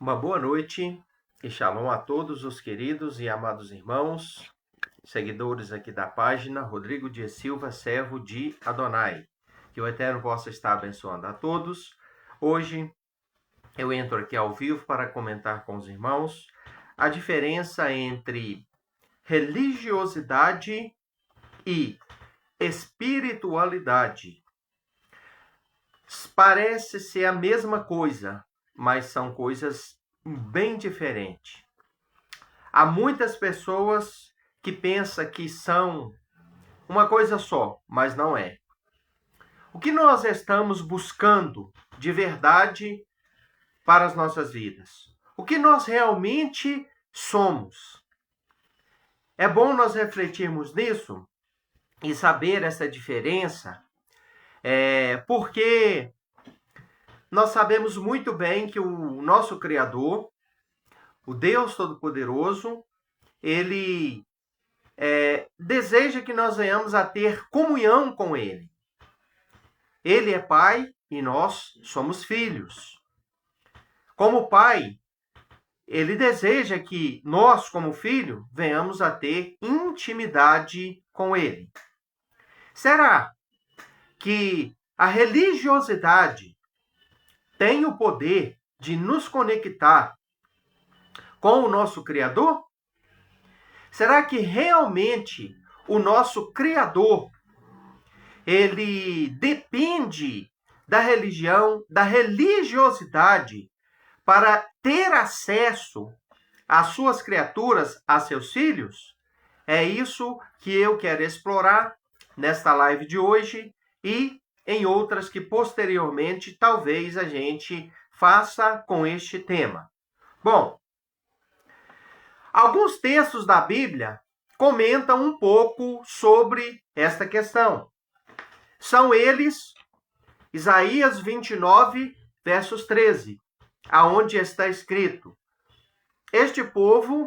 Uma boa noite e shalom a todos os queridos e amados irmãos, seguidores aqui da página Rodrigo Dias Silva, servo de Adonai. Que o Eterno possa estar abençoando a todos. Hoje eu entro aqui ao vivo para comentar com os irmãos a diferença entre religiosidade e espiritualidade. Parece ser a mesma coisa, mas são coisas bem diferentes. Há muitas pessoas que pensam que são uma coisa só, mas não é. O que nós estamos buscando de verdade para as nossas vidas? O que nós realmente somos? É bom nós refletirmos nisso e saber essa diferença, porque nós sabemos muito bem que o nosso Criador, o Deus Todo-Poderoso, ele deseja que nós venhamos a ter comunhão com Ele. Ele é Pai e nós somos filhos. Como Pai, Ele deseja que nós, como filho, venhamos a ter intimidade com Ele. Será que a religiosidade tem o poder de nos conectar com o nosso Criador? Será que realmente o nosso Criador, ele depende da religião, da religiosidade, para ter acesso às suas criaturas, a seus filhos? É isso que eu quero explorar nesta live de hoje e em outras que posteriormente talvez a gente faça com este tema. Bom, alguns textos da Bíblia comentam um pouco sobre esta questão. São eles Isaías 29, versos 13, aonde está escrito: Este povo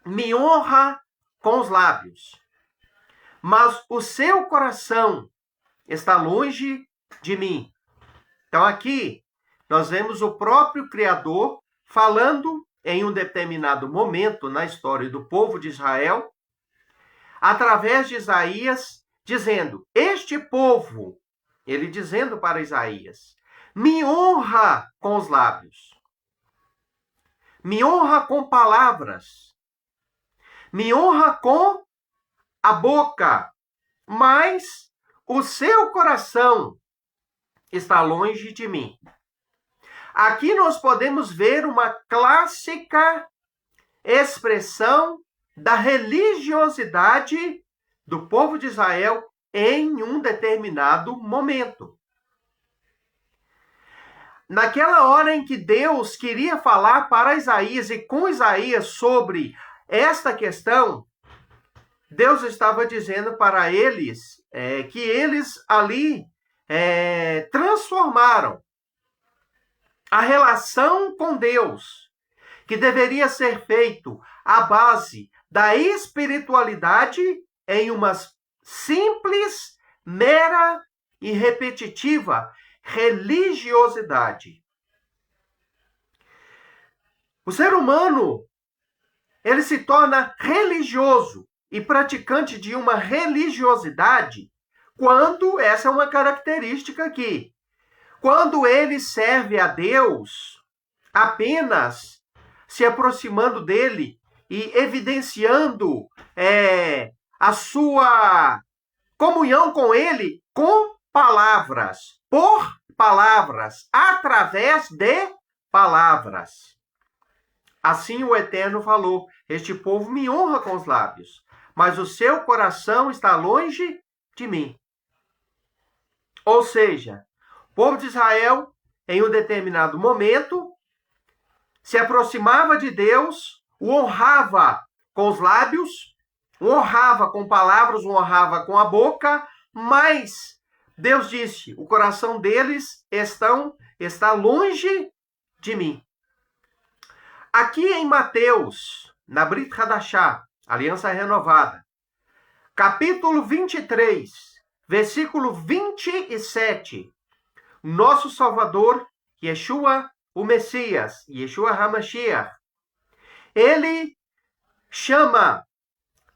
me honra com os lábios, mas o seu coração está longe de mim. Então aqui nós vemos o próprio Criador falando em um determinado momento na história do povo de Israel, através de Isaías, dizendo: Este povo, ele dizendo para Isaías, me honra com os lábios, me honra com palavras, me honra com a boca, mas o seu coração está longe de mim. Aqui nós podemos ver uma clássica expressão da religiosidade do povo de Israel em um determinado momento. Naquela hora em que Deus queria falar para Isaías e com Isaías sobre esta questão, Deus estava dizendo para eles que eles ali transformaram a relação com Deus, que deveria ser feito à base da espiritualidade, em uma simples, mera e repetitiva religiosidade. O ser humano, ele se torna religioso e praticante de uma religiosidade quando essa é uma característica aqui. Quando ele serve a Deus apenas se aproximando dele e evidenciando a sua comunhão com ele com palavras, por palavras, através de palavras. Assim o Eterno falou: Este povo me honra com os lábios, mas o seu coração está longe de mim. Ou seja, o povo de Israel, em um determinado momento, se aproximava de Deus, o honrava com os lábios, o honrava com palavras, o honrava com a boca, mas Deus disse: o coração deles está longe de mim. Aqui em Mateus, na Brit Hadashah, Aliança Renovada, capítulo 23, versículo 27, nosso Salvador, Yeshua o Messias, Yeshua HaMashiach, ele chama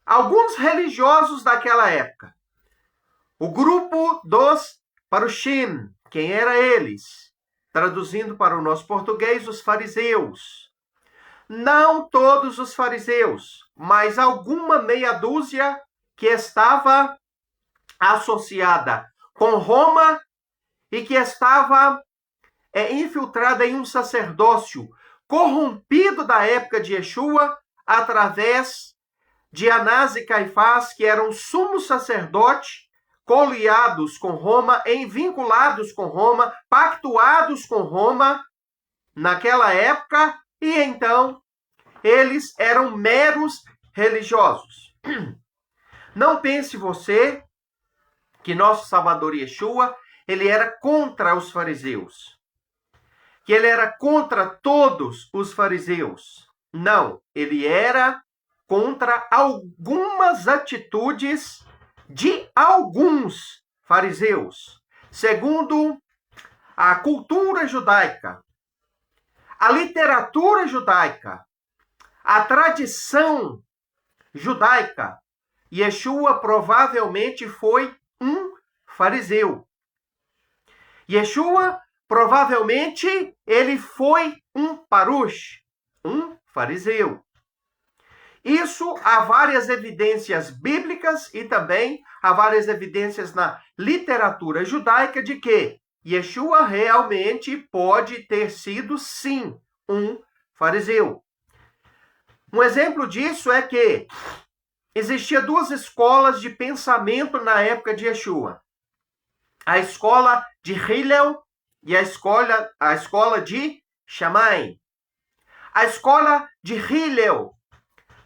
alguns religiosos daquela época. O grupo dos Parushim, quem eram eles? Traduzindo para o nosso português, os fariseus. Não todos os fariseus, mas alguma meia dúzia que estava associada com Roma e que estava infiltrada em um sacerdócio corrompido da época de Yeshua, através de Anás e Caifás, que eram sumos sacerdotes, coliados com Roma, vinculados com Roma, pactuados com Roma naquela época, e então eles eram meros religiosos. Não pense você que nosso Salvador Yeshua, ele era contra os fariseus, que ele era contra todos os fariseus. Não, ele era contra algumas atitudes de alguns fariseus. Segundo a cultura judaica, a literatura judaica, a tradição judaica, Yeshua provavelmente foi um fariseu. Yeshua provavelmente ele foi um parush, um fariseu. Isso há várias evidências bíblicas e também há várias evidências na literatura judaica de que Yeshua realmente pode ter sido, sim, um fariseu. Um exemplo disso é que existia duas escolas de pensamento na época de Yeshua. A escola de Hillel e a escola de Shammai. A escola de Hillel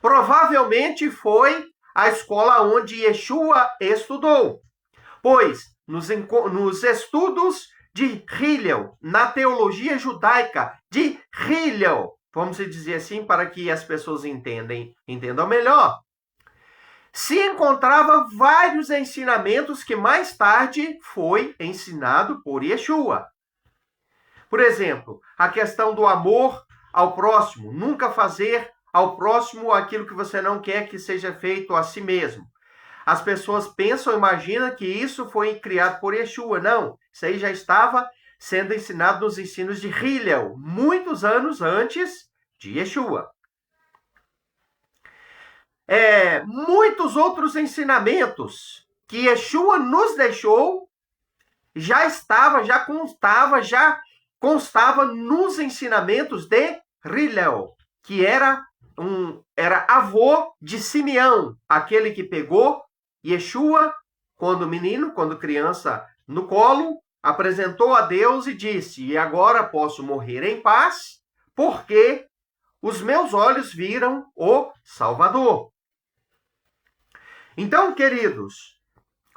provavelmente foi a escola onde Yeshua estudou, pois nos estudos de Hillel, na teologia judaica de Hillel, vamos dizer assim para que as pessoas entendam melhor, se encontrava vários ensinamentos que mais tarde foi ensinado por Yeshua. Por exemplo, a questão do amor ao próximo, nunca fazer ao próximo aquilo que você não quer que seja feito a si mesmo. As pessoas pensam, imaginam que isso foi criado por Yeshua. Não, isso aí já estava sendo ensinado nos ensinos de Hillel, muitos anos antes de Yeshua. Muitos outros ensinamentos que Yeshua nos deixou já constava nos ensinamentos de Hillel, que era avô de Simeão, aquele que pegou Yeshua quando criança, no colo, apresentou a Deus e disse: e agora posso morrer em paz, porque os meus olhos viram o Salvador. Então, queridos,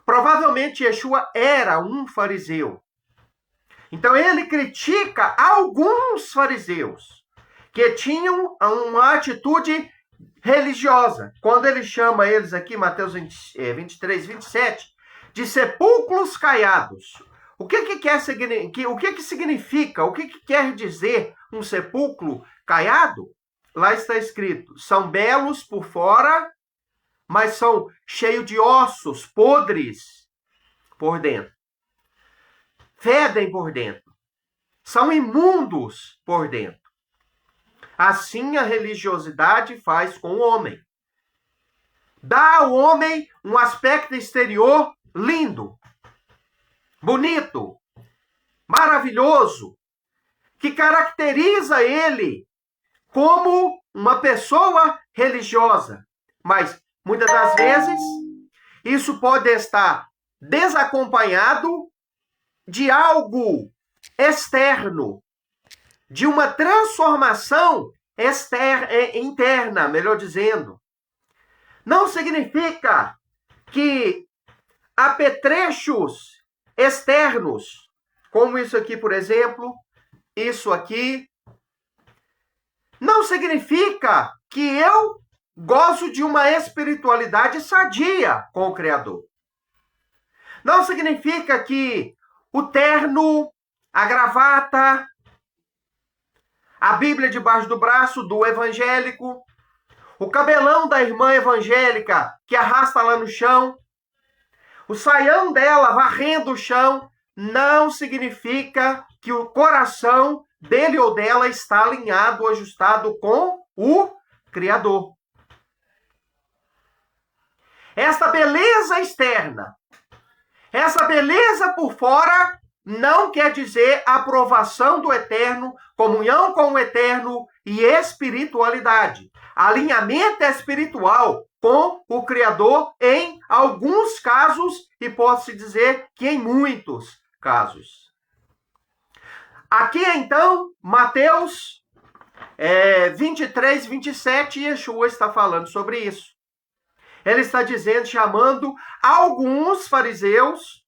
provavelmente Yeshua era um fariseu. Então ele critica alguns fariseus que tinham uma atitude religiosa. Quando ele chama eles aqui, Mateus 23, 27, de sepulcros caiados. O que significa? O que quer dizer um sepulcro caiado? Lá está escrito: são belos por fora, mas são cheios de ossos podres por dentro. Fedem por dentro. São imundos por dentro. Assim a religiosidade faz com o homem. Dá ao homem um aspecto exterior lindo, bonito, maravilhoso, que caracteriza ele como uma pessoa religiosa. Mas, muitas das vezes, isso pode estar desacompanhado de algo externo, de uma transformação interna, melhor dizendo. Não significa que apetrechos externos, como isso aqui, por exemplo, isso aqui, não significa que eu gozo de uma espiritualidade sadia com o Criador. Não significa que o terno, a gravata, a Bíblia debaixo do braço do evangélico, o cabelão da irmã evangélica que arrasta lá no chão, o saião dela varrendo o chão, não significa que o coração dele ou dela está alinhado, ajustado com o Criador. Essa beleza externa, essa beleza por fora, não quer dizer aprovação do eterno, comunhão com o eterno e espiritualidade. Alinhamento espiritual com o Criador em alguns casos e pode-se dizer que em muitos casos. Aqui então, Mateus 23, 27, Yeshua está falando sobre isso. Ele está dizendo, chamando alguns fariseus,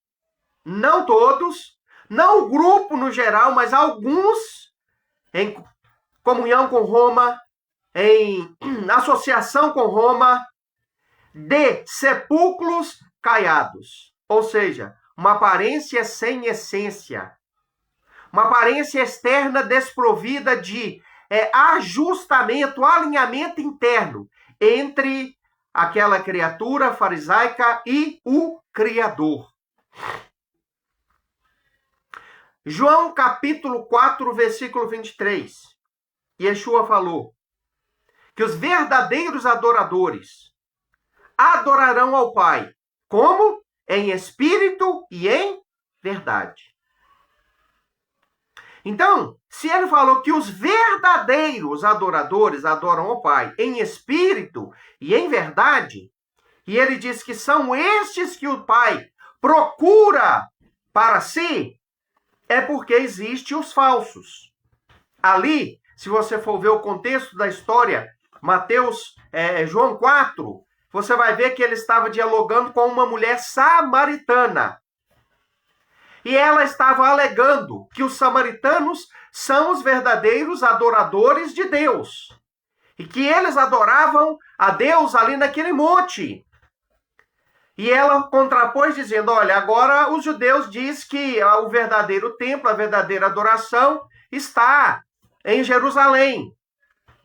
não todos, não o grupo no geral, mas alguns em comunhão com Roma, em associação com Roma, de sepulcros caiados. Ou seja, uma aparência sem essência. Uma aparência externa desprovida de ajustamento, alinhamento interno entre aquela criatura farisaica e o Criador. João capítulo 4, versículo 23. Yeshua falou que os verdadeiros adoradores adorarão ao Pai. Como? Em espírito e em verdade. Então, se ele falou que os verdadeiros adoradores adoram ao Pai em espírito e em verdade, e ele diz que são estes que o Pai procura para si, é porque existem os falsos. Ali, se você for ver o contexto da história, João 4, você vai ver que ele estava dialogando com uma mulher samaritana. E ela estava alegando que os samaritanos são os verdadeiros adoradores de Deus. E que eles adoravam a Deus ali naquele monte. E ela contrapôs dizendo, olha, agora os judeus dizem que o verdadeiro templo, a verdadeira adoração está em Jerusalém.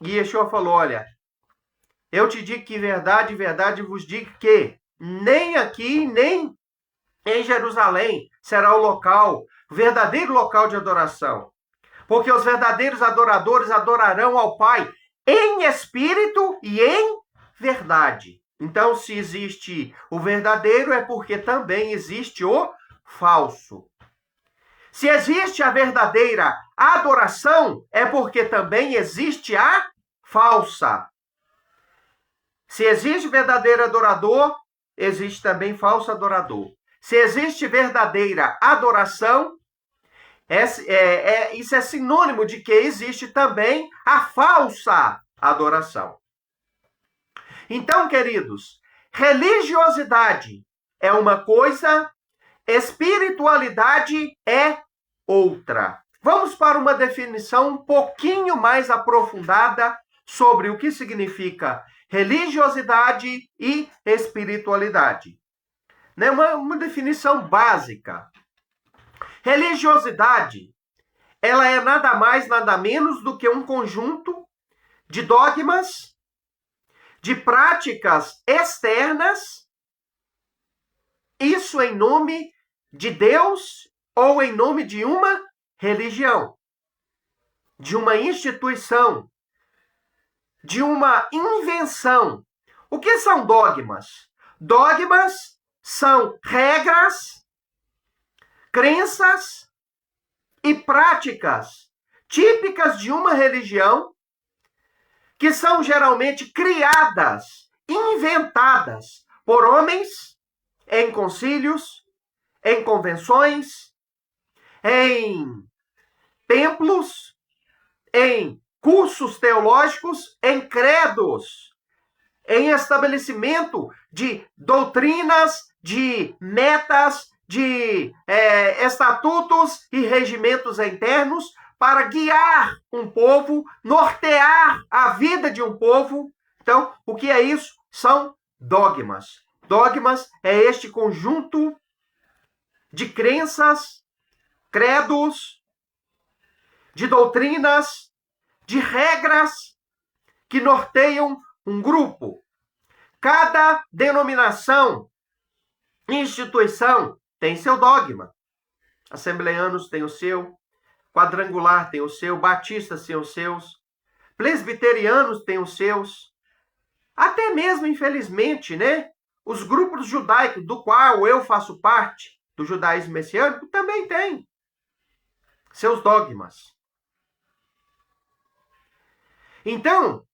E Yeshua falou, olha, eu te digo que verdade, verdade vos digo que nem aqui, nem em Jerusalém será o verdadeiro local de adoração. Porque os verdadeiros adoradores adorarão ao Pai em espírito e em verdade. Então, se existe o verdadeiro, é porque também existe o falso. Se existe a verdadeira adoração, é porque também existe a falsa. Se existe verdadeiro adorador, existe também falso adorador. Se existe verdadeira adoração, isso é sinônimo de que existe também a falsa adoração. Então, queridos, religiosidade é uma coisa, espiritualidade é outra. Vamos para uma definição um pouquinho mais aprofundada sobre o que significa religiosidade e espiritualidade. Uma definição básica. Religiosidade, ela é nada mais, nada menos do que um conjunto de dogmas, de práticas externas, isso em nome de Deus ou em nome de uma religião, de uma instituição, de uma invenção. O que são dogmas? Dogmas são regras, crenças e práticas típicas de uma religião que são geralmente criadas, inventadas por homens em concílios, em convenções, em templos, em cursos teológicos, em credos, em estabelecimento de doutrinas, de metas, de estatutos e regimentos internos para guiar um povo, nortear a vida de um povo. Então, o que é isso? São dogmas. Dogmas é este conjunto de crenças, credos, de doutrinas, de regras que norteiam um grupo. Cada denominação, instituição, tem seu dogma. Assembleanos têm o seu, quadrangular tem o seu, batistas têm os seus, presbiterianos têm os seus, até mesmo, infelizmente, né? Os grupos judaicos, do qual eu faço parte, do judaísmo messiânico, também têm seus dogmas. Então,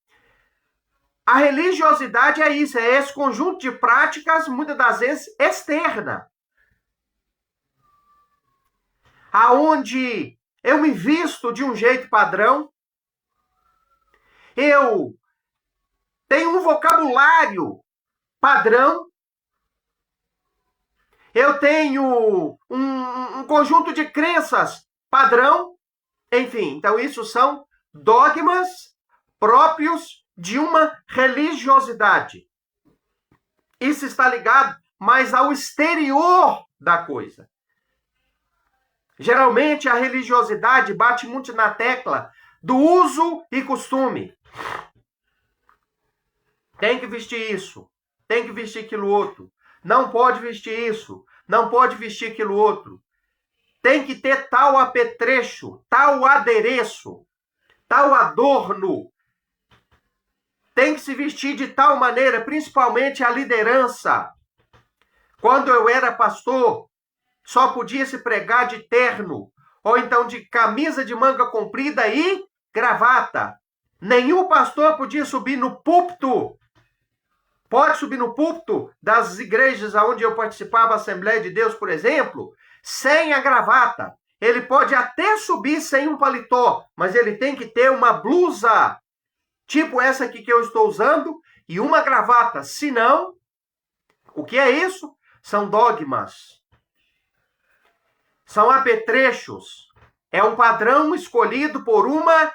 a religiosidade é isso, é esse conjunto de práticas, muitas das vezes, externa. Aonde eu me visto de um jeito padrão, eu tenho um vocabulário padrão, eu tenho um conjunto de crenças padrão, enfim, então isso são dogmas próprios de uma religiosidade. Isso está ligado mais ao exterior da coisa. Geralmente a religiosidade bate muito na tecla do uso e costume. Tem que vestir isso, tem que vestir aquilo outro. Não pode vestir isso, não pode vestir aquilo outro. Tem que ter tal apetrecho, tal adereço, tal adorno. Tem que se vestir de tal maneira, principalmente a liderança. Quando eu era pastor, só podia se pregar de terno, ou então de camisa de manga comprida e gravata. Nenhum pastor podia subir no púlpito. Pode subir no púlpito das igrejas onde eu participava, Assembleia de Deus, por exemplo, sem a gravata. Ele pode até subir sem um paletó, mas ele tem que ter uma blusa, tipo essa aqui que eu estou usando, e uma gravata. Senão, o que é isso? São dogmas. São apetrechos. É um padrão escolhido por uma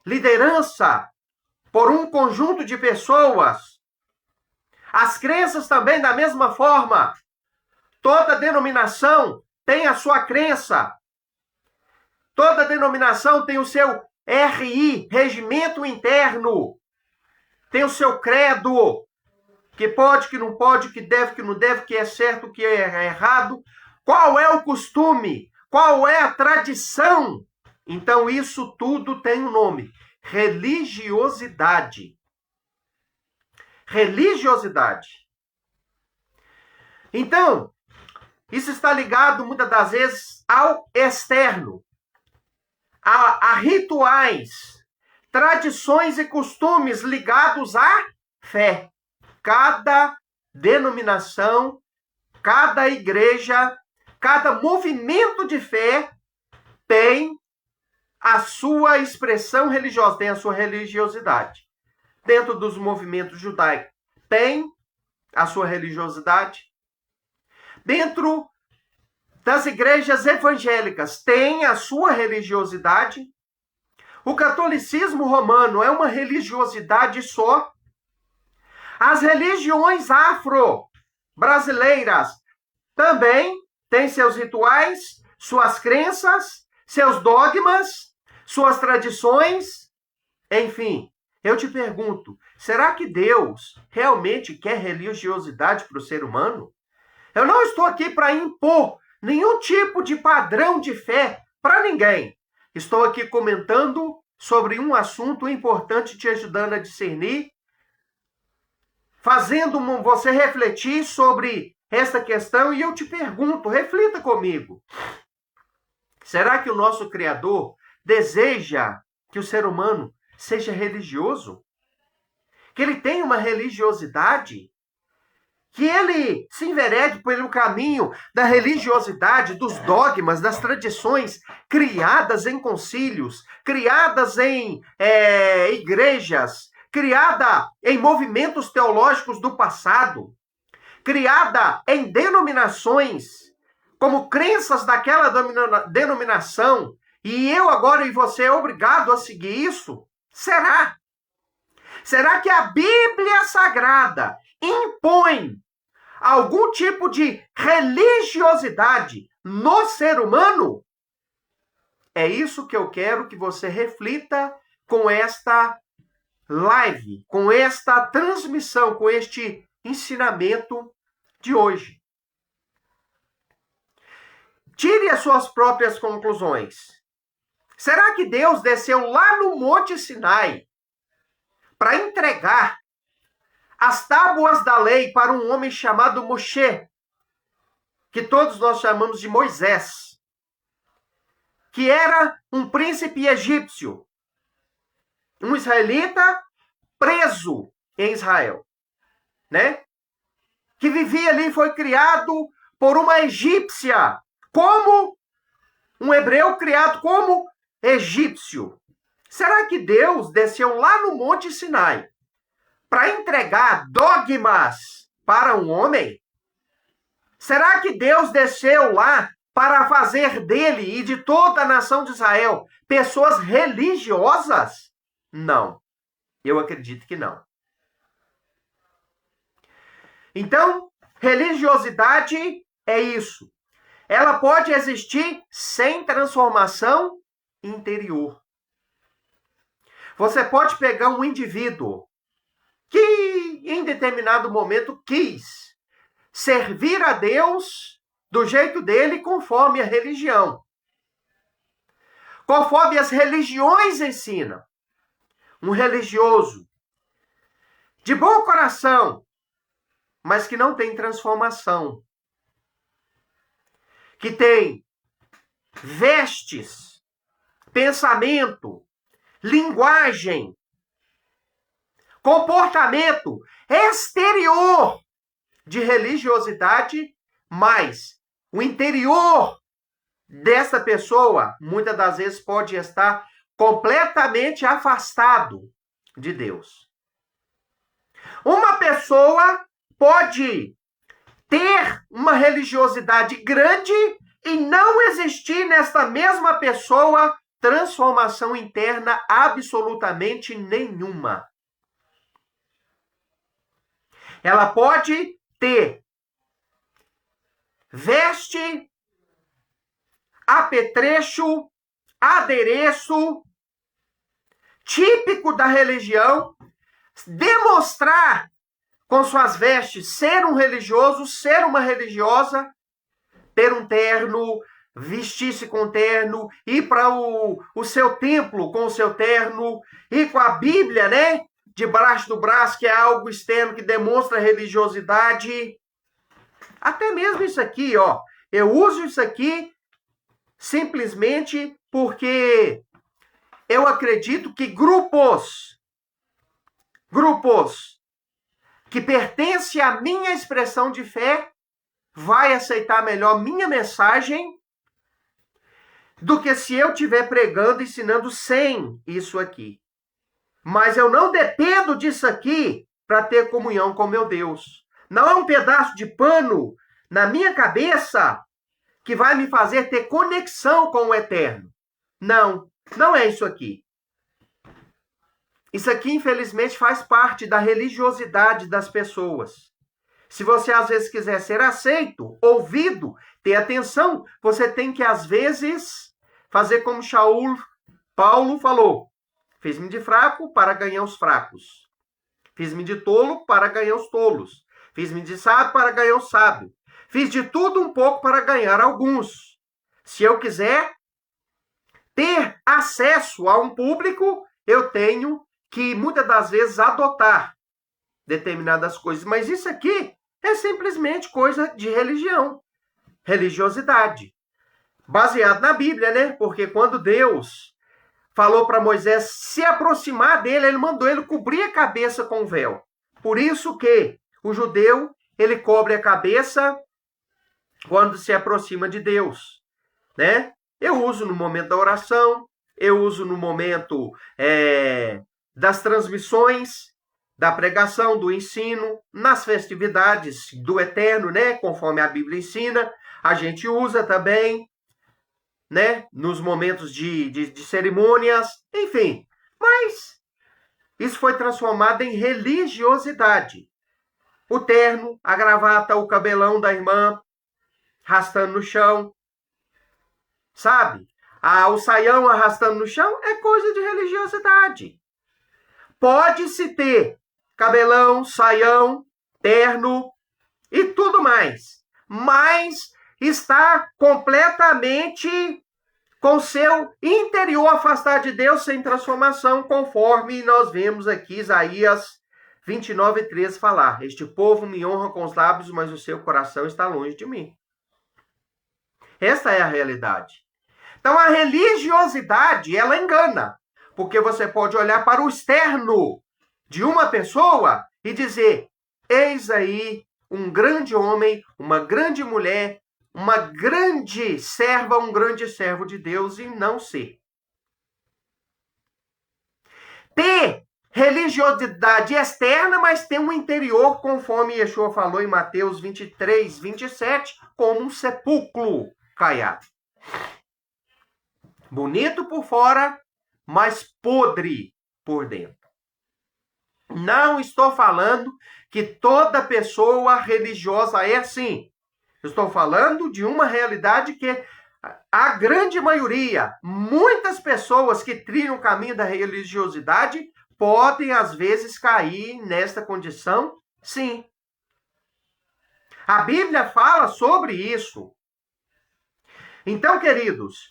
liderança, por um conjunto de pessoas. As crenças também, da mesma forma. Toda denominação tem a sua crença. Toda denominação tem o seu RI, regimento interno. Tem o seu credo. Que pode, que não pode, que deve, que não deve, que é certo, que é errado. Qual é o costume? Qual é a tradição? Então isso tudo tem um nome. Religiosidade. Religiosidade. Então, isso está ligado muitas das vezes ao externo, a rituais, tradições e costumes ligados à fé. Cada denominação, cada igreja, cada movimento de fé tem a sua expressão religiosa, tem a sua religiosidade. Dentro dos movimentos judaicos, tem a sua religiosidade. Dentro das igrejas evangélicas, tem a sua religiosidade. O catolicismo romano é uma religiosidade só. As religiões afro-brasileiras também têm seus rituais, suas crenças, seus dogmas, suas tradições, enfim. Eu te pergunto, será que Deus realmente quer religiosidade para o ser humano? Eu não estou aqui para impor nenhum tipo de padrão de fé para ninguém. Estou aqui comentando sobre um assunto importante, te ajudando a discernir, fazendo você refletir sobre esta questão, e eu te pergunto, reflita comigo. Será que o nosso Criador deseja que o ser humano seja religioso? Que ele tenha uma religiosidade? Que ele se enverede pelo caminho da religiosidade, dos dogmas, das tradições criadas em concílios, criadas em igrejas, criada em movimentos teológicos do passado, criada em denominações, como crenças daquela denominação, e eu agora e você é obrigado a seguir isso? Será? Será que a Bíblia Sagrada impõe algum tipo de religiosidade no ser humano? É isso que eu quero que você reflita com esta live, com esta transmissão, com este ensinamento de hoje. Tire as suas próprias conclusões. Será que Deus desceu lá no Monte Sinai para entregar as tábuas da lei para um homem chamado Moshe, que todos nós chamamos de Moisés, que era um príncipe egípcio, um israelita preso em Israel, né? Que vivia ali, foi criado por uma egípcia, como um hebreu criado como egípcio. Será que Deus desceu lá no Monte Sinai para entregar dogmas para um homem? Será que Deus desceu lá para fazer dele e de toda a nação de Israel pessoas religiosas? Não. Eu acredito que não. Então, religiosidade é isso. Ela pode existir sem transformação interior. Você pode pegar um indivíduo que, em determinado momento, quis servir a Deus do jeito dele, conforme a religião. Conforme as religiões ensinam. Um religioso de bom coração, mas que não tem transformação. Que tem vestes, pensamento, linguagem, comportamento exterior de religiosidade, mas o interior dessa pessoa, muitas das vezes, pode estar completamente afastado de Deus. Uma pessoa pode ter uma religiosidade grande e não existir nesta mesma pessoa transformação interna absolutamente nenhuma. Ela pode ter veste, apetrecho, adereço típico da religião, demonstrar com suas vestes ser um religioso, ser uma religiosa, ter um terno, vestir-se com terno, ir para o seu templo com o seu terno, ir com a Bíblia, né? Debaixo do braço, que é algo externo que demonstra religiosidade. Até mesmo isso aqui, ó. Eu uso isso aqui simplesmente porque eu acredito que grupos que pertencem à minha expressão de fé vai aceitar melhor minha mensagem do que se eu estiver pregando, ensinando sem isso aqui. Mas eu não dependo disso aqui para ter comunhão com meu Deus. Não é um pedaço de pano na minha cabeça que vai me fazer ter conexão com o eterno. Não, não é isso aqui. Isso aqui, infelizmente, faz parte da religiosidade das pessoas. Se você, às vezes, quiser ser aceito, ouvido, ter atenção, você tem que, às vezes, fazer como Paulo falou. Fiz-me de fraco para ganhar os fracos. Fiz-me de tolo para ganhar os tolos. Fiz-me de sábio para ganhar o sábio. Fiz de tudo um pouco para ganhar alguns. Se eu quiser ter acesso a um público, eu tenho que, muitas das vezes, adotar determinadas coisas. Mas isso aqui é simplesmente coisa de religião. Religiosidade. Baseado na Bíblia, né? Porque quando Deus falou para Moisés se aproximar dele, ele mandou ele cobrir a cabeça com o véu. Por isso que o judeu, ele cobre a cabeça quando se aproxima de Deus, né? Eu uso no momento da oração, eu uso no momento das transmissões, da pregação, do ensino, nas festividades do eterno, né? Conforme a Bíblia ensina, a gente usa também, né? Nos momentos de cerimônias, enfim. Mas isso foi transformado em religiosidade. O terno, a gravata, o cabelão da irmã, arrastando no chão, sabe? o saião arrastando no chão é coisa de religiosidade. Pode-se ter cabelão, saião, terno e tudo mais, mas está completamente com seu interior afastado de Deus, sem transformação, conforme nós vemos aqui Isaías 29:13 falar: este povo me honra com os lábios, mas o seu coração está longe de mim. Esta é a realidade. Então a religiosidade, ela engana, porque você pode olhar para o externo de uma pessoa e dizer: eis aí um grande homem, uma grande mulher, uma grande serva, um grande servo de Deus, e não ser. Ter religiosidade externa, mas ter um interior, conforme Yeshua falou em Mateus 23:27, como um sepulcro caiado. Bonito por fora, mas podre por dentro. Não estou falando que toda pessoa religiosa é assim. Estou falando de uma realidade que a grande maioria, muitas pessoas que trilham o caminho da religiosidade podem, às vezes, cair nesta condição, sim. A Bíblia fala sobre isso. Então, queridos,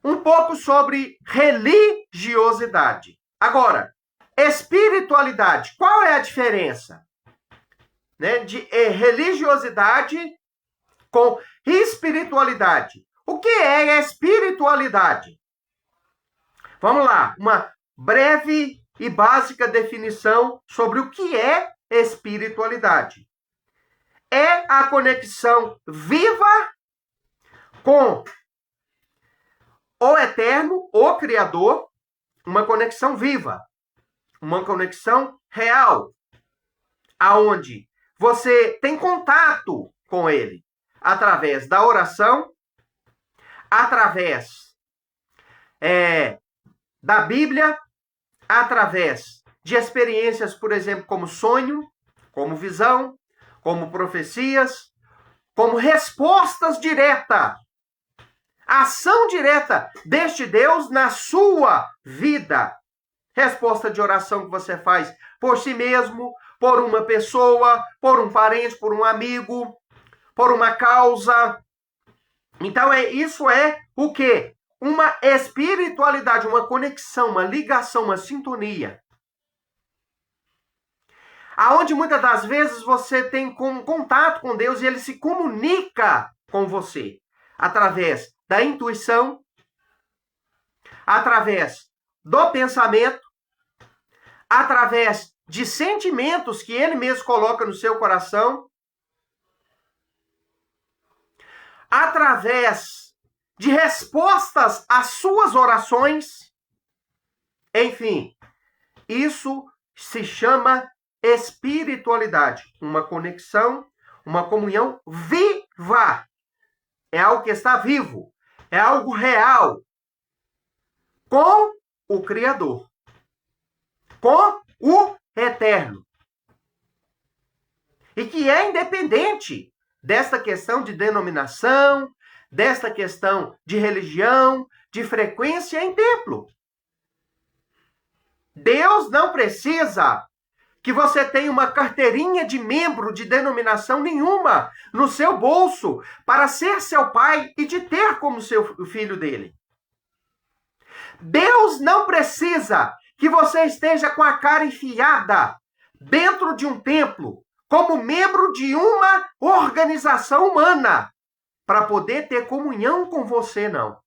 um pouco sobre religiosidade. Agora, espiritualidade. Qual é a diferença, né, de religiosidade com espiritualidade? O que é espiritualidade? Vamos lá, uma breve e básica definição sobre o que é espiritualidade. É a conexão viva com o eterno, o Criador, uma conexão viva, uma conexão real, aonde você tem contato com ele através da oração, através da Bíblia, através de experiências, por exemplo, como sonho, como visão, como profecias, como respostas diretas, ação direta deste Deus na sua vida. Resposta de oração que você faz por si mesmo, por uma pessoa, por um parente, por um amigo, por uma causa. Então, isso é o quê? Uma espiritualidade, uma conexão, uma ligação, uma sintonia. Aonde muitas das vezes você tem contato com Deus e ele se comunica com você através da intuição, através do pensamento, através de sentimentos que ele mesmo coloca no seu coração, através de respostas às suas orações. Enfim, isso se chama espiritualidade, uma conexão, uma comunhão viva. É algo que está vivo, é algo real com o Criador, com o Eterno. E que é independente desta questão de denominação, desta questão de religião, de frequência em templo. Deus não precisa que você tenha uma carteirinha de membro de denominação nenhuma no seu bolso para ser seu pai e te ter como seu filho dele. Deus não precisa que você esteja com a cara enfiada dentro de um templo como membro de uma organização humana para poder ter comunhão com você, não.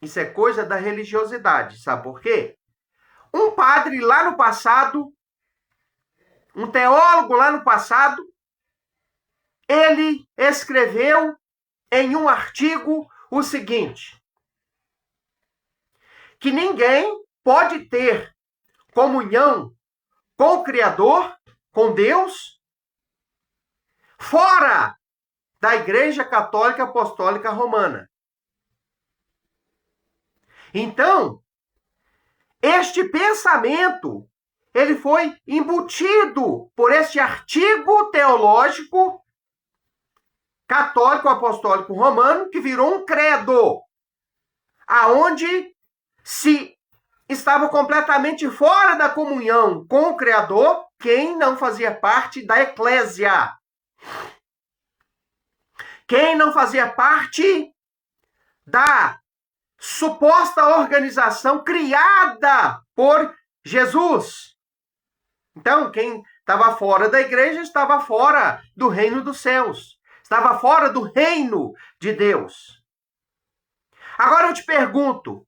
Isso é coisa da religiosidade, sabe por quê? Um padre lá no passado, um teólogo lá no passado, ele escreveu em um artigo o seguinte: que ninguém pode ter comunhão com o Criador, com Deus, fora da Igreja Católica Apostólica Romana. Então, este pensamento, ele foi embutido por este artigo teológico católico apostólico romano, que virou um credo, aonde se estava completamente fora da comunhão com o Criador quem não fazia parte da eclésia. Quem não fazia parte da suposta organização criada por Jesus. Então, quem estava fora da igreja estava fora do reino dos céus. Estava fora do reino de Deus. Agora eu te pergunto,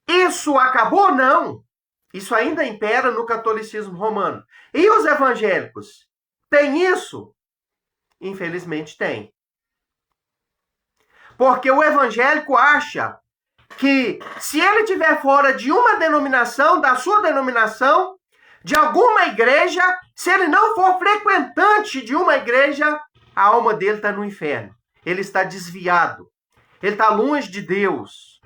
isso acabou? Não. Isso ainda impera no catolicismo romano. E os evangélicos? Tem isso? Infelizmente tem. Porque o evangélico acha que se ele estiver fora de uma denominação, da sua denominação, de alguma igreja, se ele não for frequentante de uma igreja, a alma dele está no inferno. Ele está desviado. Ele está longe de Deus.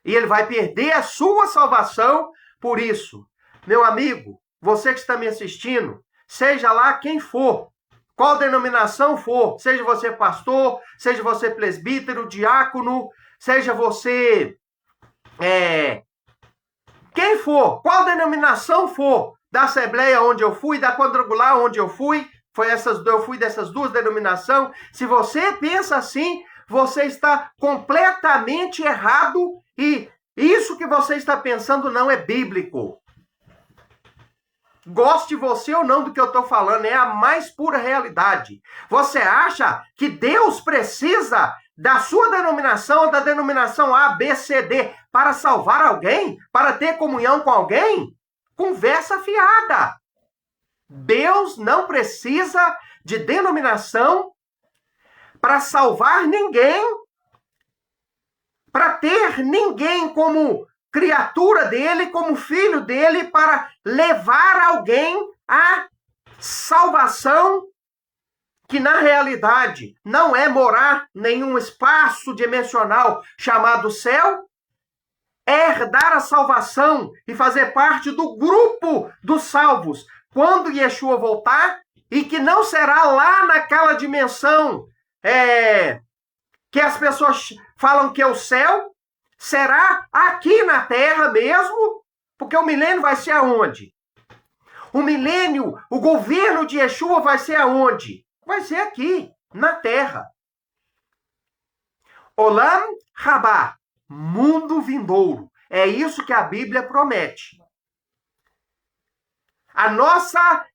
E ele vai perder a sua salvação por isso. Meu amigo, você que está me assistindo, seja lá quem for, qual denominação for, seja você pastor, seja você presbítero, diácono, seja você quem for, qual denominação for, da Assembleia onde eu fui, da Quadrangular onde eu fui dessas duas denominações, se você pensa assim, você está completamente errado e isso que você está pensando não é bíblico. Goste você ou não do que eu estou falando, é a mais pura realidade. Você acha que Deus precisa da sua denominação ou da denominação A, B, C, D para salvar alguém? Para ter comunhão com alguém? Conversa fiada. Deus não precisa de denominação para salvar ninguém, para ter ninguém como criatura dele, como filho dele, para levar alguém à salvação, que na realidade não é morar em nenhum espaço dimensional chamado céu, é herdar a salvação e fazer parte do grupo dos salvos quando Yeshua voltar, e que não será lá naquela dimensão que as pessoas falam que é o céu, será aqui na terra mesmo, porque o milênio vai ser aonde? O milênio, o governo de Yeshua vai ser aonde? Vai ser aqui, na terra. Olam Rabá, mundo vindouro. É isso que a Bíblia promete. A nossa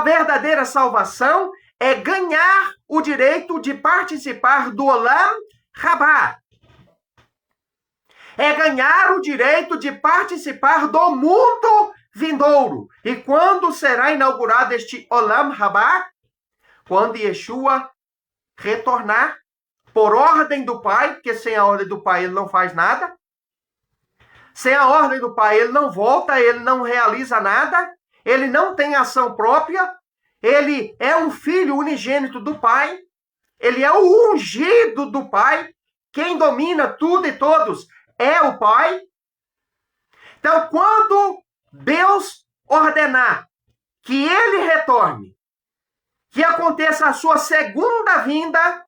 verdadeira salvação é ganhar o direito de participar do Olam Rabá. É ganhar o direito de participar do mundo vindouro. E quando será inaugurado este Olam Rabá? Quando Yeshua retornar por ordem do Pai, porque sem a ordem do Pai ele não faz nada. Sem a ordem do Pai ele não volta, ele não realiza nada, ele não tem ação própria, ele é um filho unigênito do Pai, ele é o ungido do Pai, quem domina tudo e todos é o Pai. Então, quando Deus ordenar que ele retorne, que aconteça a sua segunda vinda,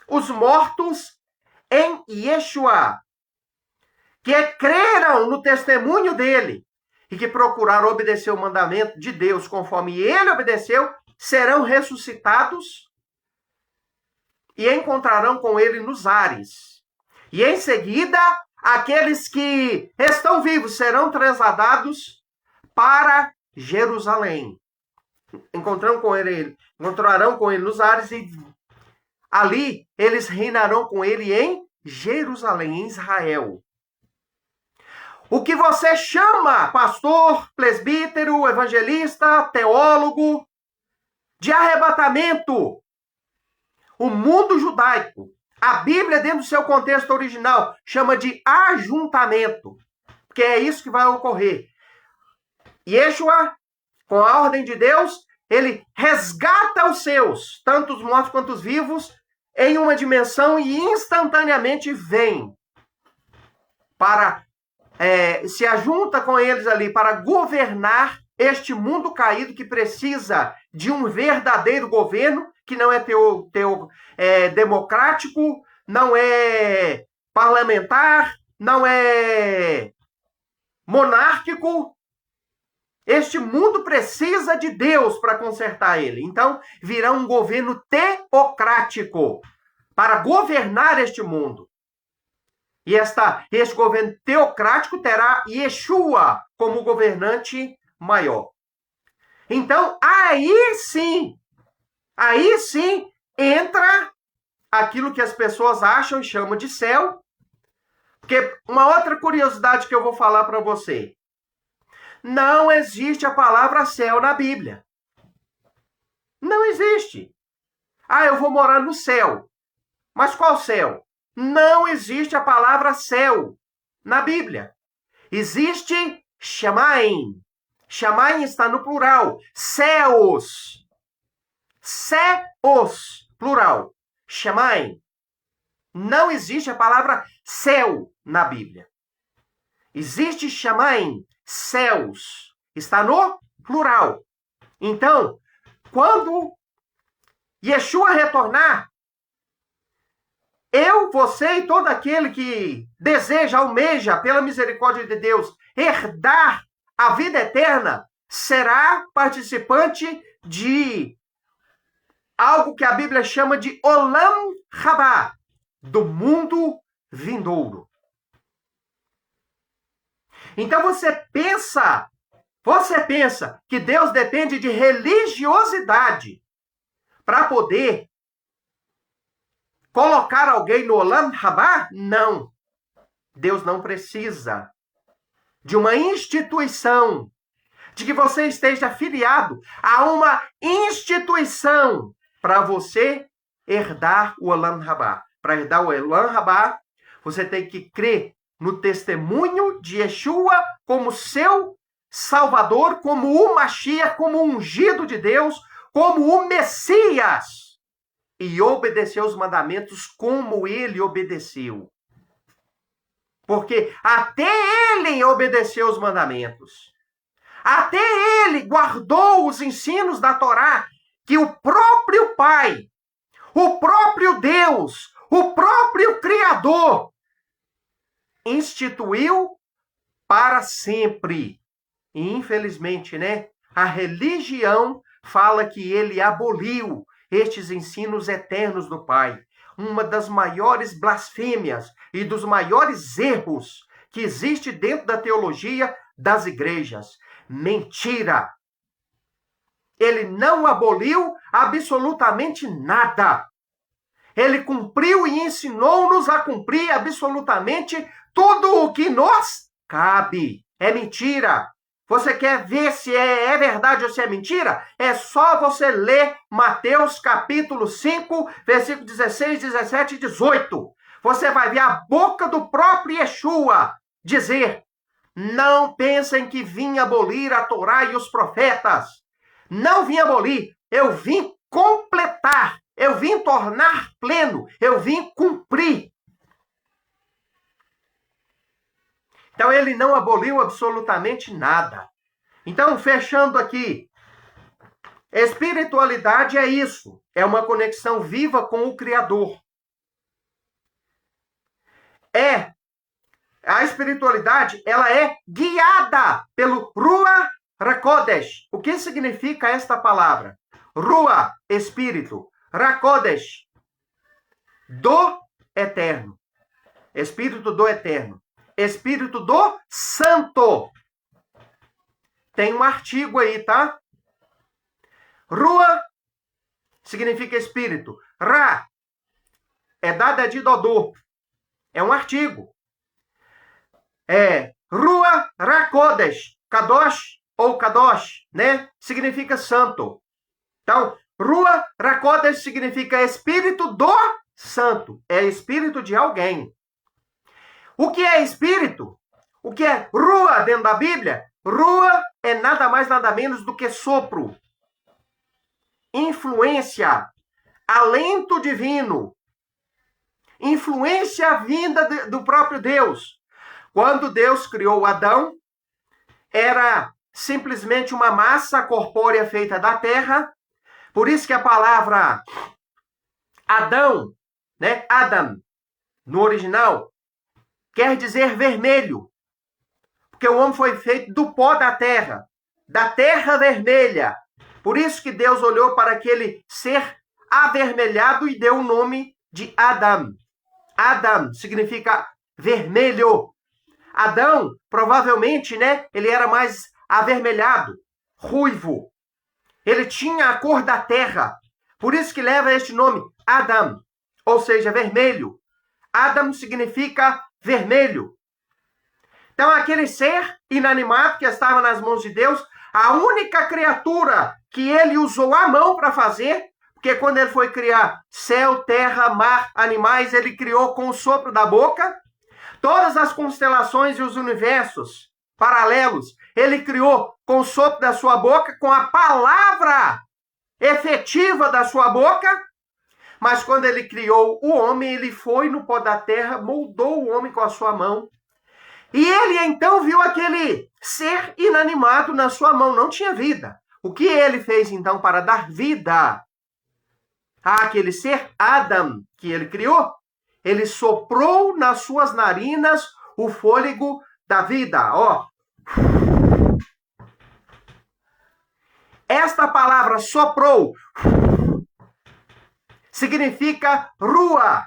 os mortos em Yeshua, que creram no testemunho dele e que procuraram obedecer o mandamento de Deus conforme ele obedeceu, serão ressuscitados e encontrarão com ele nos ares. E em seguida, aqueles que estão vivos serão trasladados para Jerusalém. Encontrarão com ele nos ares e ali eles reinarão com ele em Jerusalém, em Israel. O que você chama, pastor, presbítero, evangelista, teólogo, de arrebatamento, o mundo judaico, a Bíblia, dentro do seu contexto original, chama de ajuntamento, porque é isso que vai ocorrer. Yeshua, com a ordem de Deus, ele resgata os seus, tanto os mortos quanto os vivos, em uma dimensão e instantaneamente vem para se ajunta com eles ali para governar este mundo caído que precisa de um verdadeiro governo, que não é democrático, não é parlamentar, não é monárquico. Este mundo precisa de Deus para consertar ele. Então, virá um governo teocrático para governar este mundo. E este governo teocrático terá Yeshua como governante maior. Então, aí sim entra aquilo que as pessoas acham e chamam de céu. Porque uma outra curiosidade que eu vou falar para você. Não existe a palavra céu na Bíblia. Não existe. Ah, eu vou morar no céu. Mas qual céu? Não existe a palavra céu na Bíblia. Existe Shamaim. Shamaim está no plural. Céus. Céus, plural. Shamaim. Não existe a palavra céu na Bíblia. Existe Shamaim, céus. Está no plural. Então, quando Yeshua retornar, eu, você e todo aquele que deseja, almeja, pela misericórdia de Deus, herdar a vida eterna, será participante de algo que a Bíblia chama de Olam Rabá, do mundo vindouro. Então você pensa que Deus depende de religiosidade para poder colocar alguém no Olam Rabá? Não. Deus não precisa de uma instituição, de que você esteja afiliado a uma instituição para você herdar o Olam Rabá. Para herdar o Olam Rabá, você tem que crer no testemunho de Yeshua como seu Salvador, como o Mashiach, como o ungido de Deus, como o Messias, e obedecer os mandamentos como ele obedeceu. Porque até ele obedeceu os mandamentos. Até ele guardou os ensinos da Torá, que o próprio Pai, o próprio Deus, o próprio Criador instituiu para sempre. E, infelizmente, a religião fala que ele aboliu estes ensinos eternos do Pai. Uma das maiores blasfêmias e dos maiores erros que existe dentro da teologia das igrejas. Mentira! Ele não aboliu absolutamente nada. Ele cumpriu e ensinou-nos a cumprir absolutamente tudo o que nos cabe. É mentira. Você quer ver se é verdade ou se é mentira? É só você ler Mateus capítulo 5, versículo 16, 17 e 18. Você vai ver a boca do próprio Yeshua dizer: não pensem que vim abolir a Torá e os profetas. Não vim abolir, eu vim completar. Eu vim tornar pleno, eu vim cumprir. Então ele não aboliu absolutamente nada. Então, fechando aqui, espiritualidade é isso, é uma conexão viva com o Criador. A espiritualidade, ela é guiada pelo Ruach HaKodesh. O que significa esta palavra? Ruach, espírito. HaKodesh, do eterno. Espírito do eterno. Espírito do santo. Tem um artigo aí, tá? Ruach significa espírito. Ra é dada de Dodô. É um artigo. Ruach HaKodesh, Kadosh ou Kadosh, significa santo. Então, Ruach HaKodesh significa espírito do santo. É espírito de alguém. O que é espírito? O que é Ruach dentro da Bíblia? Ruach é nada mais, nada menos do que sopro, influência, alento divino, influência vinda do próprio Deus. Quando Deus criou Adão, era simplesmente uma massa corpórea feita da terra, Por isso que a palavra Adão, né? Adam, no original, quer dizer vermelho. Porque o homem foi feito do pó da terra vermelha. Por isso que Deus olhou para aquele ser avermelhado e deu o nome de Adam. Adam significa vermelho. Adão, provavelmente, né, ele era mais avermelhado, ruivo. Ele tinha a cor da terra. Por isso que leva este nome, Adam, ou seja, vermelho. Adam significa vermelho. Então, aquele ser inanimado que estava nas mãos de Deus, a única criatura que ele usou a mão para fazer, porque quando ele foi criar céu, terra, mar, animais, ele criou com o sopro da boca. Todas as constelações e os universos paralelos, ele criou com o sopro da sua boca, com a palavra efetiva da sua boca. Mas quando ele criou o homem, ele foi no pó da terra, moldou o homem com a sua mão. E ele então viu aquele ser inanimado na sua mão, não tinha vida. O que ele fez então para dar vida àquele ser, Adam, que ele criou? Ele soprou nas suas narinas o fôlego da vida. Ó. Esta palavra soprou significa rua.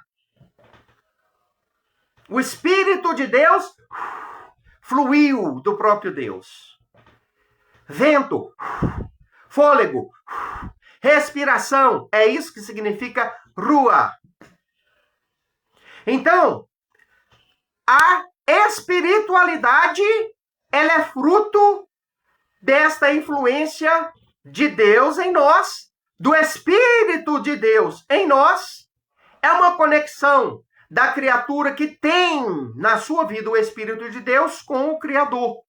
O Espírito de Deus fluiu do próprio Deus. Vento, fôlego, respiração, é isso que significa rua. Então, a espiritualidade, ela é fruto desta influência de Deus em nós, do Espírito de Deus em nós. É uma conexão da criatura que tem na sua vida o Espírito de Deus com o Criador.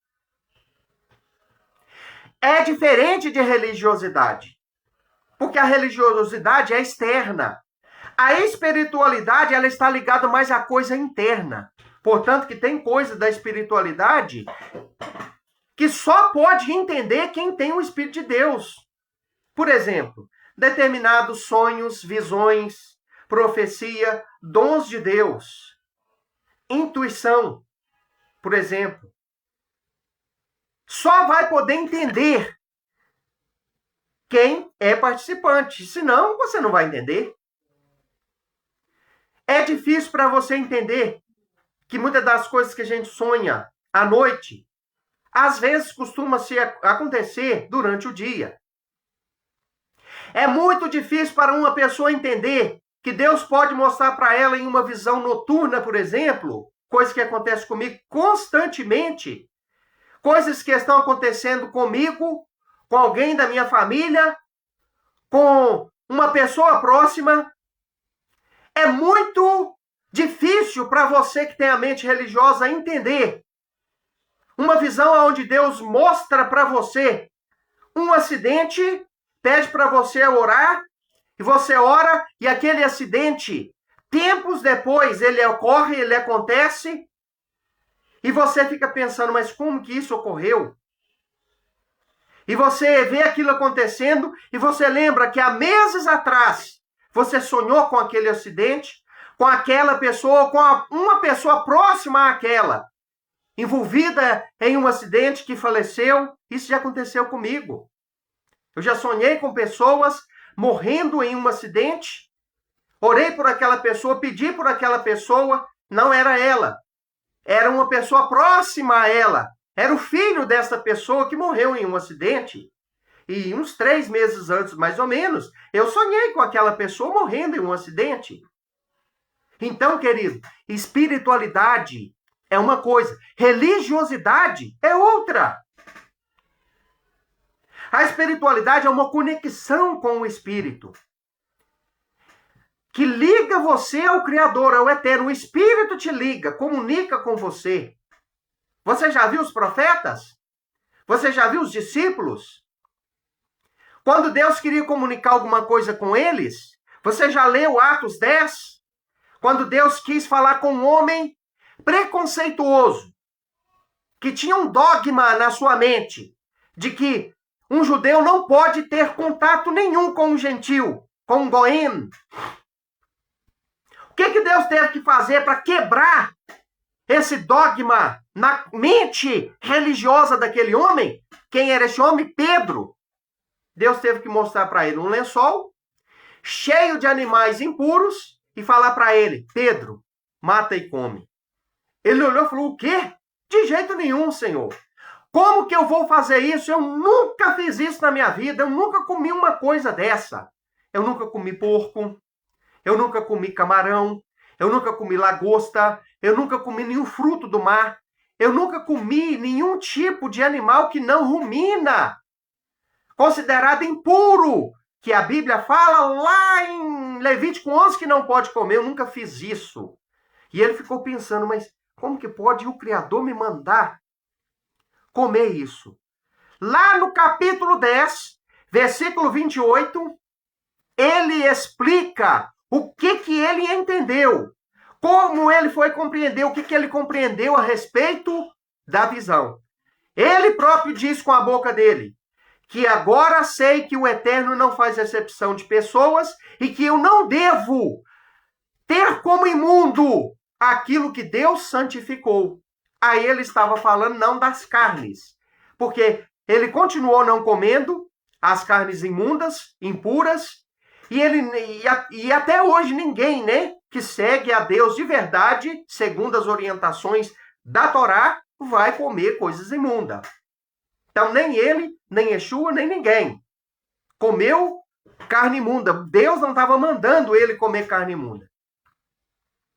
É diferente de religiosidade, porque a religiosidade é externa. A espiritualidade, ela está ligada mais à coisa interna. Portanto, que tem coisa da espiritualidade que só pode entender quem tem o Espírito de Deus. Por exemplo, determinados sonhos, visões, profecia, dons de Deus, intuição, por exemplo. Só vai poder entender quem é participante, senão você não vai entender. É difícil para você entender que muitas das coisas que a gente sonha à noite, às vezes costuma acontecer durante o dia. É muito difícil para uma pessoa entender que Deus pode mostrar para ela em uma visão noturna, por exemplo, coisa que acontece comigo constantemente, coisas que estão acontecendo comigo, com alguém da minha família, com uma pessoa próxima. É muito difícil para você que tem a mente religiosa entender uma visão onde Deus mostra para você um acidente, pede para você orar, e você ora, e aquele acidente, tempos depois, ele ocorre, ele acontece, e você fica pensando, mas como que isso ocorreu? E você vê aquilo acontecendo, e você lembra que há meses atrás, você sonhou com aquele acidente, com aquela pessoa, com uma pessoa próxima àquela, envolvida em um acidente que faleceu. Isso já aconteceu comigo. Eu já sonhei com pessoas morrendo em um acidente, orei por aquela pessoa, pedi por aquela pessoa, não era ela. Era uma pessoa próxima a ela. Era o filho dessa pessoa que morreu em um acidente. E uns 3 meses antes, mais ou menos, eu sonhei com aquela pessoa morrendo em um acidente. Então, querido, espiritualidade é uma coisa, religiosidade é outra. A espiritualidade é uma conexão com o Espírito, que liga você ao Criador, ao Eterno. O Espírito te liga, comunica com você. Você já viu os profetas? Você já viu os discípulos? Quando Deus queria comunicar alguma coisa com eles, você já leu Atos 10? Quando Deus quis falar com um homem preconceituoso, que tinha um dogma na sua mente, de que Um judeu não pode ter contato nenhum com um gentil, com um goim. O que Deus teve que fazer para quebrar esse dogma na mente religiosa daquele homem? Quem era esse homem? Pedro. Deus teve que mostrar para ele um lençol cheio de animais impuros e falar para ele: Pedro, mata e come. Ele olhou e falou: o quê? De jeito nenhum, Senhor. Como que eu vou fazer isso? Eu nunca fiz isso na minha vida. Eu nunca comi uma coisa dessa. Eu nunca comi porco. Eu nunca comi camarão. Eu nunca comi lagosta. Eu nunca comi nenhum fruto do mar. Eu nunca comi nenhum tipo de animal que não rumina, considerado impuro, que a Bíblia fala lá em Levítico 11 que não pode comer. Eu nunca fiz isso. E ele ficou pensando: mas como que pode o Criador me mandar comer isso? Lá no capítulo 10, versículo 28, ele explica o que ele entendeu, como ele foi compreender, o que ele compreendeu a respeito da visão. Ele próprio diz com a boca dele que agora sei que o Eterno não faz acepção de pessoas e que eu não devo ter como imundo aquilo que Deus santificou. Aí ele estava falando não das carnes, porque ele continuou não comendo as carnes imundas, impuras, e até hoje ninguém, né, que segue a Deus de verdade, segundo as orientações da Torá, vai comer coisas imundas. Então nem ele, nem Yeshua, nem ninguém comeu carne imunda. Deus não estava mandando ele comer carne imunda.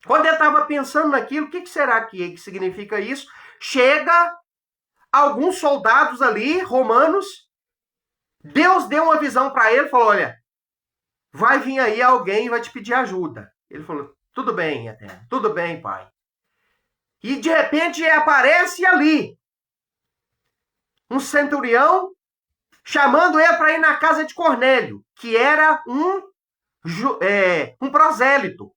Quando ele estava pensando naquilo, o que será que significa isso? Chega alguns soldados ali, romanos. Deus deu uma visão para ele, falou: olha, vai vir aí alguém e vai te pedir ajuda. Ele falou: tudo bem, Eterno, tudo bem, Pai. E de repente aparece ali um centurião chamando ele para ir na casa de Cornélio, que era um prosélito,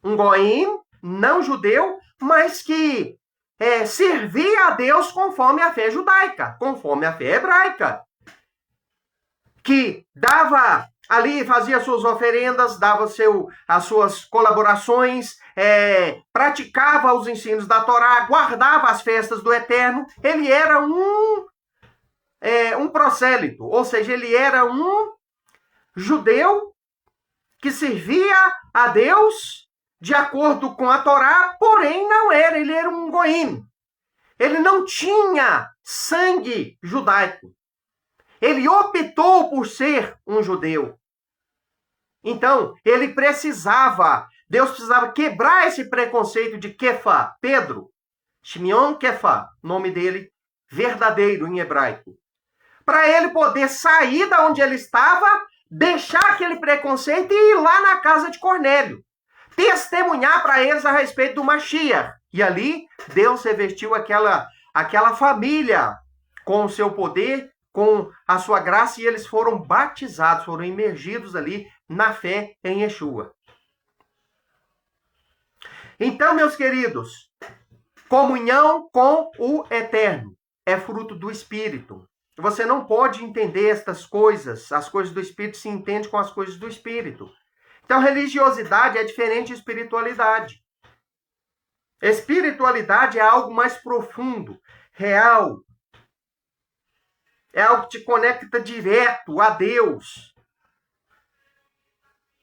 um goim, não judeu, mas que servia a Deus conforme a fé judaica, conforme a fé hebraica, que dava ali, fazia suas oferendas, dava as suas colaborações, praticava os ensinos da Torá, guardava as festas do Eterno. Ele era um prosélito, ou seja, ele era um judeu que servia a Deus de acordo com a Torá, porém não era, ele era um goim. Ele não tinha sangue judaico. Ele optou por ser um judeu. Então, Deus precisava quebrar esse preconceito de Kefa, Pedro, Shimon Kefa, nome dele verdadeiro em hebraico, para ele poder sair da onde ele estava, deixar aquele preconceito e ir lá na casa de Cornélio, testemunhar para eles a respeito do Mashiach. E ali, Deus revestiu aquela família com o seu poder, com a sua graça, e eles foram batizados, foram imergidos ali na fé em Yeshua. Então, meus queridos, comunhão com o Eterno é fruto do Espírito. Você não pode entender estas coisas. As coisas do Espírito se entendem com as coisas do Espírito. Então, religiosidade é diferente de espiritualidade. Espiritualidade é algo mais profundo, real. É algo que te conecta direto a Deus.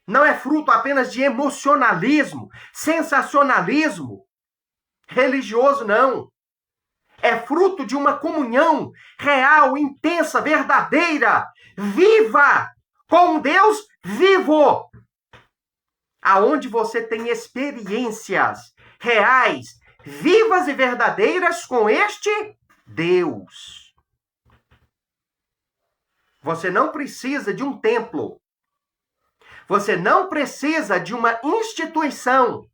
Não é fruto apenas de emocionalismo, sensacionalismo religioso, não. É fruto de uma comunhão real, intensa, verdadeira, viva, com um Deus vivo. Aonde você tem experiências reais, vivas e verdadeiras com este Deus. Você não precisa de um templo. Você não precisa de uma instituição.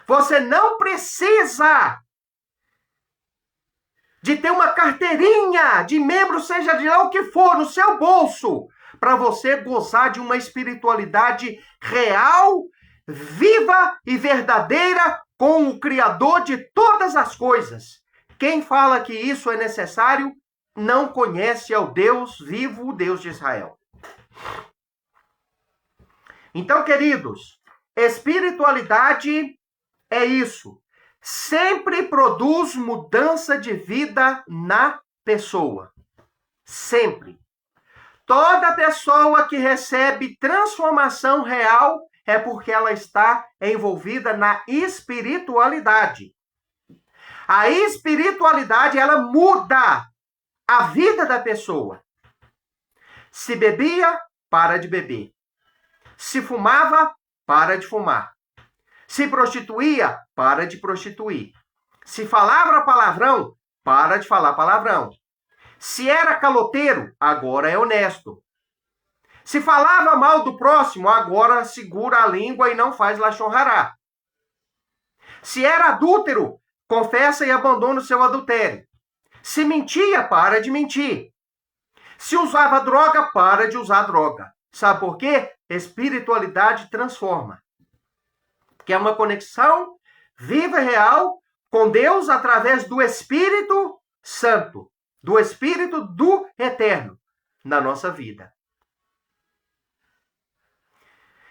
Você não precisa de ter uma carteirinha de membro, seja de lá o que for, no seu bolso, para você gozar de uma espiritualidade real, viva e verdadeira com o Criador de todas as coisas. Quem fala que isso é necessário não conhece ao Deus vivo, o Deus de Israel. Então, queridos, espiritualidade é isso. Sempre produz mudança de vida na pessoa. Sempre. Toda pessoa que recebe transformação real é porque ela está envolvida na espiritualidade. A espiritualidade, ela muda a vida da pessoa. Se bebia, para de beber. Se fumava, para de fumar. Se prostituía, para de prostituir. Se falava palavrão, para de falar palavrão. Se era caloteiro, agora é honesto. Se falava mal do próximo, agora segura a língua e não faz lachonrará. Se era adúltero, confessa e abandona o seu adultério. Se mentia, para de mentir. Se usava droga, para de usar droga. Sabe por quê? Espiritualidade transforma. Que é uma conexão viva e real com Deus através do Espírito Santo, do Espírito do Eterno na nossa vida.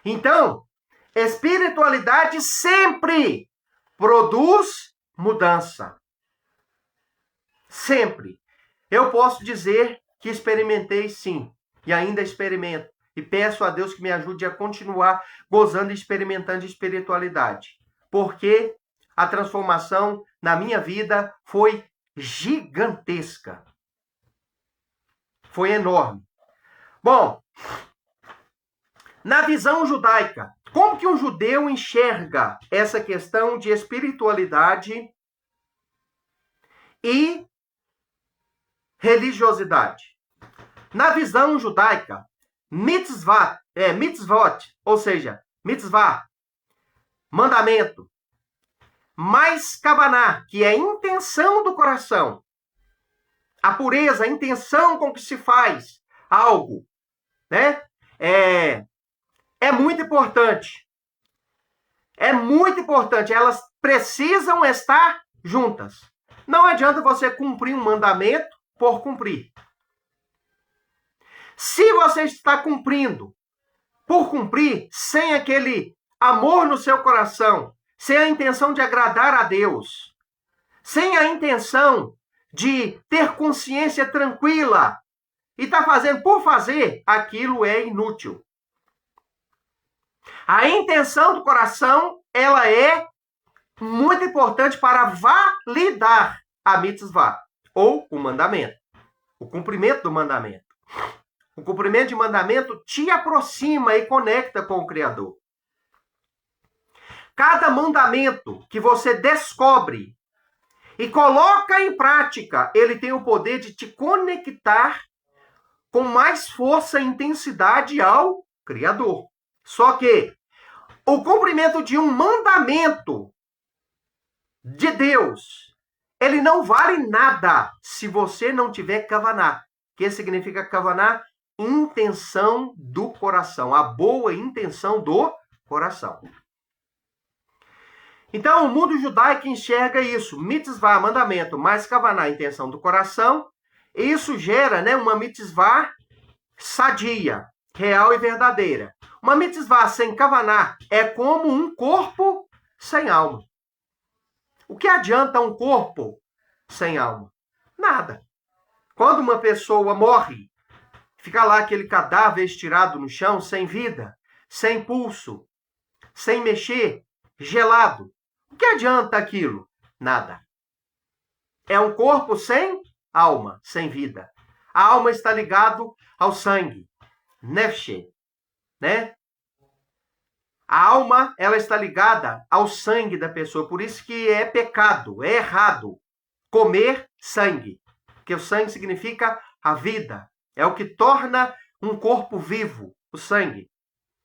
Então, espiritualidade sempre produz mudança. Sempre. Eu posso dizer que experimentei sim, e ainda experimento. E peço a Deus que me ajude a continuar gozando e experimentando espiritualidade. Porque a transformação na minha vida foi gigantesca. Foi enorme. Bom, na visão judaica, como que um judeu enxerga essa questão de espiritualidade e religiosidade? Na visão judaica, mitzvot, ou seja, mitzvah, mandamento, mais kavaná, que é a intenção do coração, a pureza, a intenção com que se faz algo, né? É muito importante. É muito importante. Elas precisam estar juntas. Não adianta você cumprir um mandamento por cumprir. Se você está cumprindo por cumprir, sem aquele amor no seu coração, sem a intenção de agradar a Deus, sem a intenção de ter consciência tranquila e está fazendo por fazer, aquilo é inútil. A intenção do coração, ela é muito importante para validar a mitzvah, ou o mandamento, o cumprimento do mandamento. O cumprimento de mandamento te aproxima e conecta com o Criador. Cada mandamento que você descobre e coloca em prática, ele tem o poder de te conectar com mais força e intensidade ao Criador. Só que o cumprimento de um mandamento de Deus, ele não vale nada se você não tiver kavaná. O que significa kavaná? Intenção do coração, a boa intenção do coração. Então, o mundo judaico enxerga isso, mitzvah, mandamento, mais kavaná, intenção do coração. Isso gera, uma mitzvah sadia, real e verdadeira. Uma mitzvah sem kavaná é como um corpo sem alma. O que adianta um corpo sem alma? Nada. Quando uma pessoa morre, fica lá aquele cadáver estirado no chão, sem vida, sem pulso, sem mexer, gelado. O que adianta aquilo? Nada. É um corpo sem alma, sem vida. A alma está ligada ao sangue, nefesh, né? A alma, ela está ligada ao sangue da pessoa, por isso que é pecado, é errado comer sangue, porque o sangue significa a vida, é o que torna um corpo vivo, o sangue.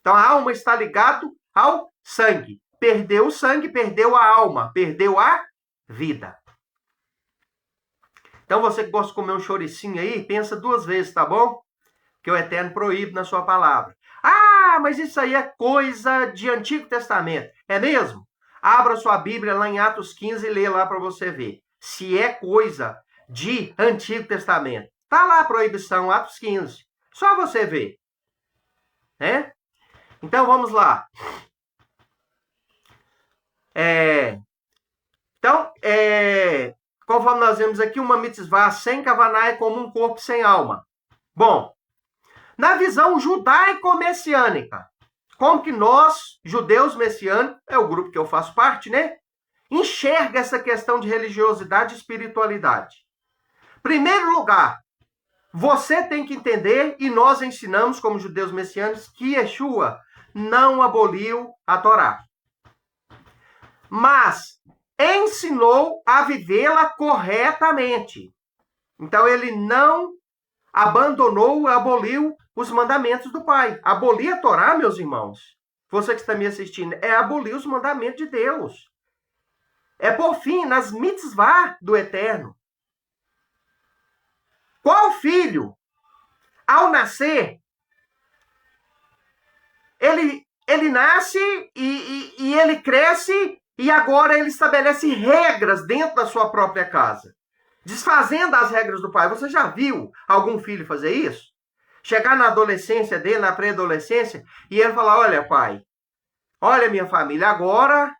Então a alma está ligada ao sangue. Perdeu o sangue, perdeu a alma, perdeu a vida. Então você que gosta de comer um chouricinho aí, pensa duas vezes, tá bom? Que o Eterno proíbe na sua palavra. Ah, mas isso aí é coisa de Antigo Testamento. É mesmo? Abra sua Bíblia lá em Atos 15 e lê lá para você ver. Se é coisa de Antigo Testamento. Está lá a proibição, Atos 15. Só você ver. Né? Então, vamos lá. Conforme nós vemos aqui, uma mitzvah sem kavaná é como um corpo sem alma. Bom, na visão judaico-messiânica, como que nós, judeus messiânicos, é o grupo que eu faço parte, né? Enxerga essa questão de religiosidade e espiritualidade. Primeiro lugar, você tem que entender, e nós ensinamos como judeus messiânicos, que Yeshua não aboliu a Torá. Mas ensinou a vivê-la corretamente. Então ele não abandonou, aboliu os mandamentos do Pai. Abolir a Torá, meus irmãos, você que está me assistindo, é abolir os mandamentos de Deus. É por fim nas mitzvah do Eterno. Qual filho, ao nascer, ele nasce e ele cresce e agora ele estabelece regras dentro da sua própria casa, desfazendo as regras do pai. Você já viu algum filho fazer isso? Chegar na adolescência dele, na pré-adolescência, e ele falar, olha pai, olha minha família, agora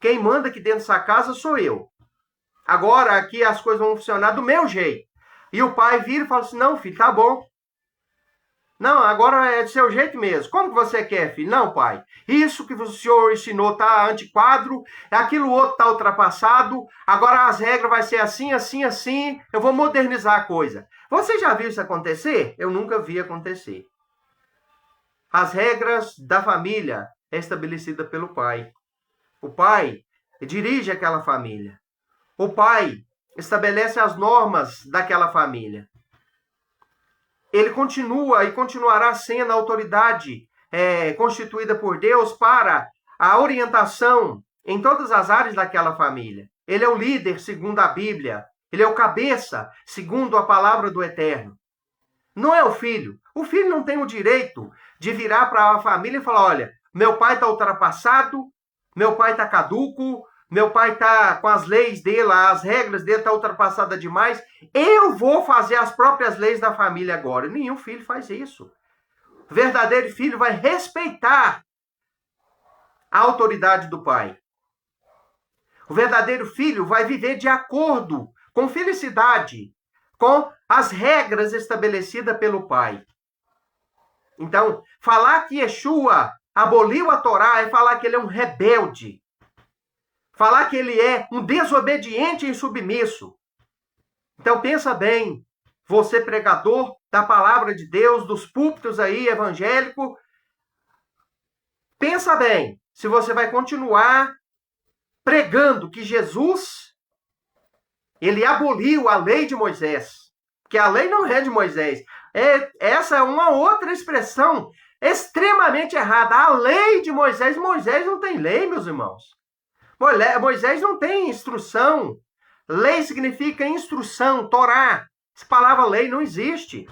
quem manda aqui dentro dessa casa sou eu. Agora aqui as coisas vão funcionar do meu jeito. E o pai vira e fala assim, não filho, tá bom. Não, agora é do seu jeito mesmo. Como que você quer, filho? Não, pai. Isso que o senhor ensinou tá antiquadro, aquilo outro tá ultrapassado, agora as regras vai ser assim, assim, assim, eu vou modernizar a coisa. Você já viu isso acontecer? Eu nunca vi acontecer. As regras da família é estabelecida pelo pai. O pai dirige aquela família. O pai estabelece as normas daquela família. Ele continua e continuará sendo a autoridade constituída por Deus para a orientação em todas as áreas daquela família. Ele é o líder, segundo a Bíblia. Ele é o cabeça, segundo a palavra do Eterno. Não é o filho. O filho não tem o direito de virar para a família e falar, olha, meu pai está ultrapassado, meu pai está caduco, meu pai está com as leis dele, as regras dele estão ultrapassadas demais. Eu vou fazer as próprias leis da família agora. Nenhum filho faz isso. O verdadeiro filho vai respeitar a autoridade do pai. O verdadeiro filho vai viver de acordo com felicidade, com as regras estabelecidas pelo pai. Então, falar que Yeshua aboliu a Torá é falar que ele é um rebelde. Falar que ele é um desobediente e insubmisso. Então pensa bem, você pregador da palavra de Deus, dos púlpitos aí evangélico, pensa bem, se você vai continuar pregando que Jesus, ele aboliu a lei de Moisés, que a lei não é de Moisés. Essa é uma outra expressão extremamente errada. A lei de Moisés, Moisés não tem lei, meus irmãos. Moisés não tem instrução. Lei significa instrução, Torá. Essa palavra lei não existe.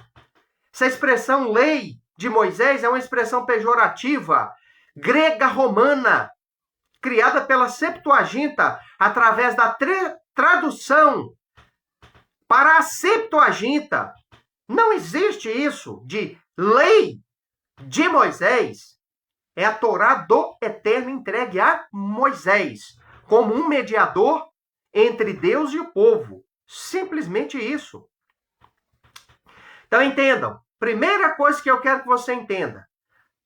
Essa expressão lei de Moisés é uma expressão pejorativa, grega romana, criada pela Septuaginta, através da tradução para a Septuaginta. Não existe isso de lei de Moisés. É a Torá do Eterno entregue a Moisés, como um mediador entre Deus e o povo. Simplesmente isso. Então entendam. Primeira coisa que eu quero que você entenda.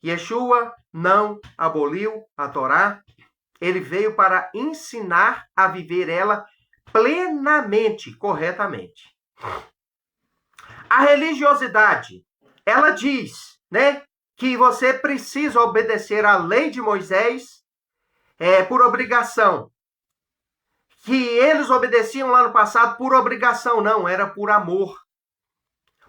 Yeshua não aboliu a Torá. Ele veio para ensinar a viver ela plenamente, corretamente. A religiosidade, ela diz, né, que você precisa obedecer à lei de Moisés por obrigação. Que eles obedeciam lá no passado por obrigação, não, era por amor.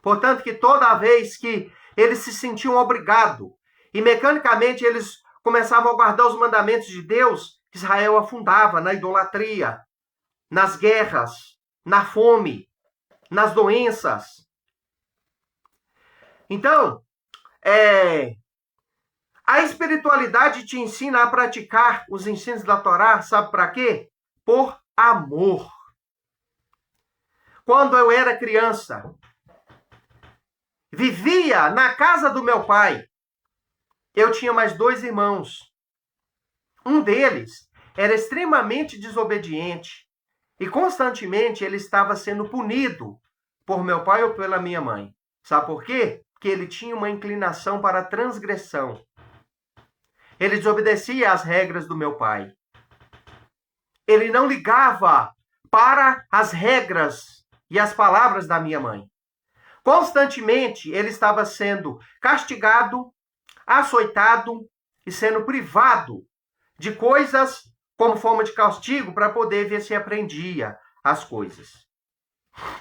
Portanto, que toda vez que eles se sentiam obrigados e mecanicamente eles começavam a guardar os mandamentos de Deus, Israel afundava na idolatria, nas guerras, na fome, nas doenças. Então, a espiritualidade te ensina a praticar os ensinos da Torá, sabe para quê? Por amor. quando eu era criança. Vivia na casa do meu pai. Eu tinha mais 2 irmãos. Um deles era extremamente desobediente e constantemente ele estava sendo punido por meu pai ou pela minha mãe. Sabe por quê? Porque ele tinha uma inclinação para a transgressão. Ele desobedecia às regras do meu pai. Ele não ligava para as regras e as palavras da minha mãe. Constantemente ele estava sendo castigado, açoitado e sendo privado de coisas como forma de castigo para poder ver se aprendia as coisas.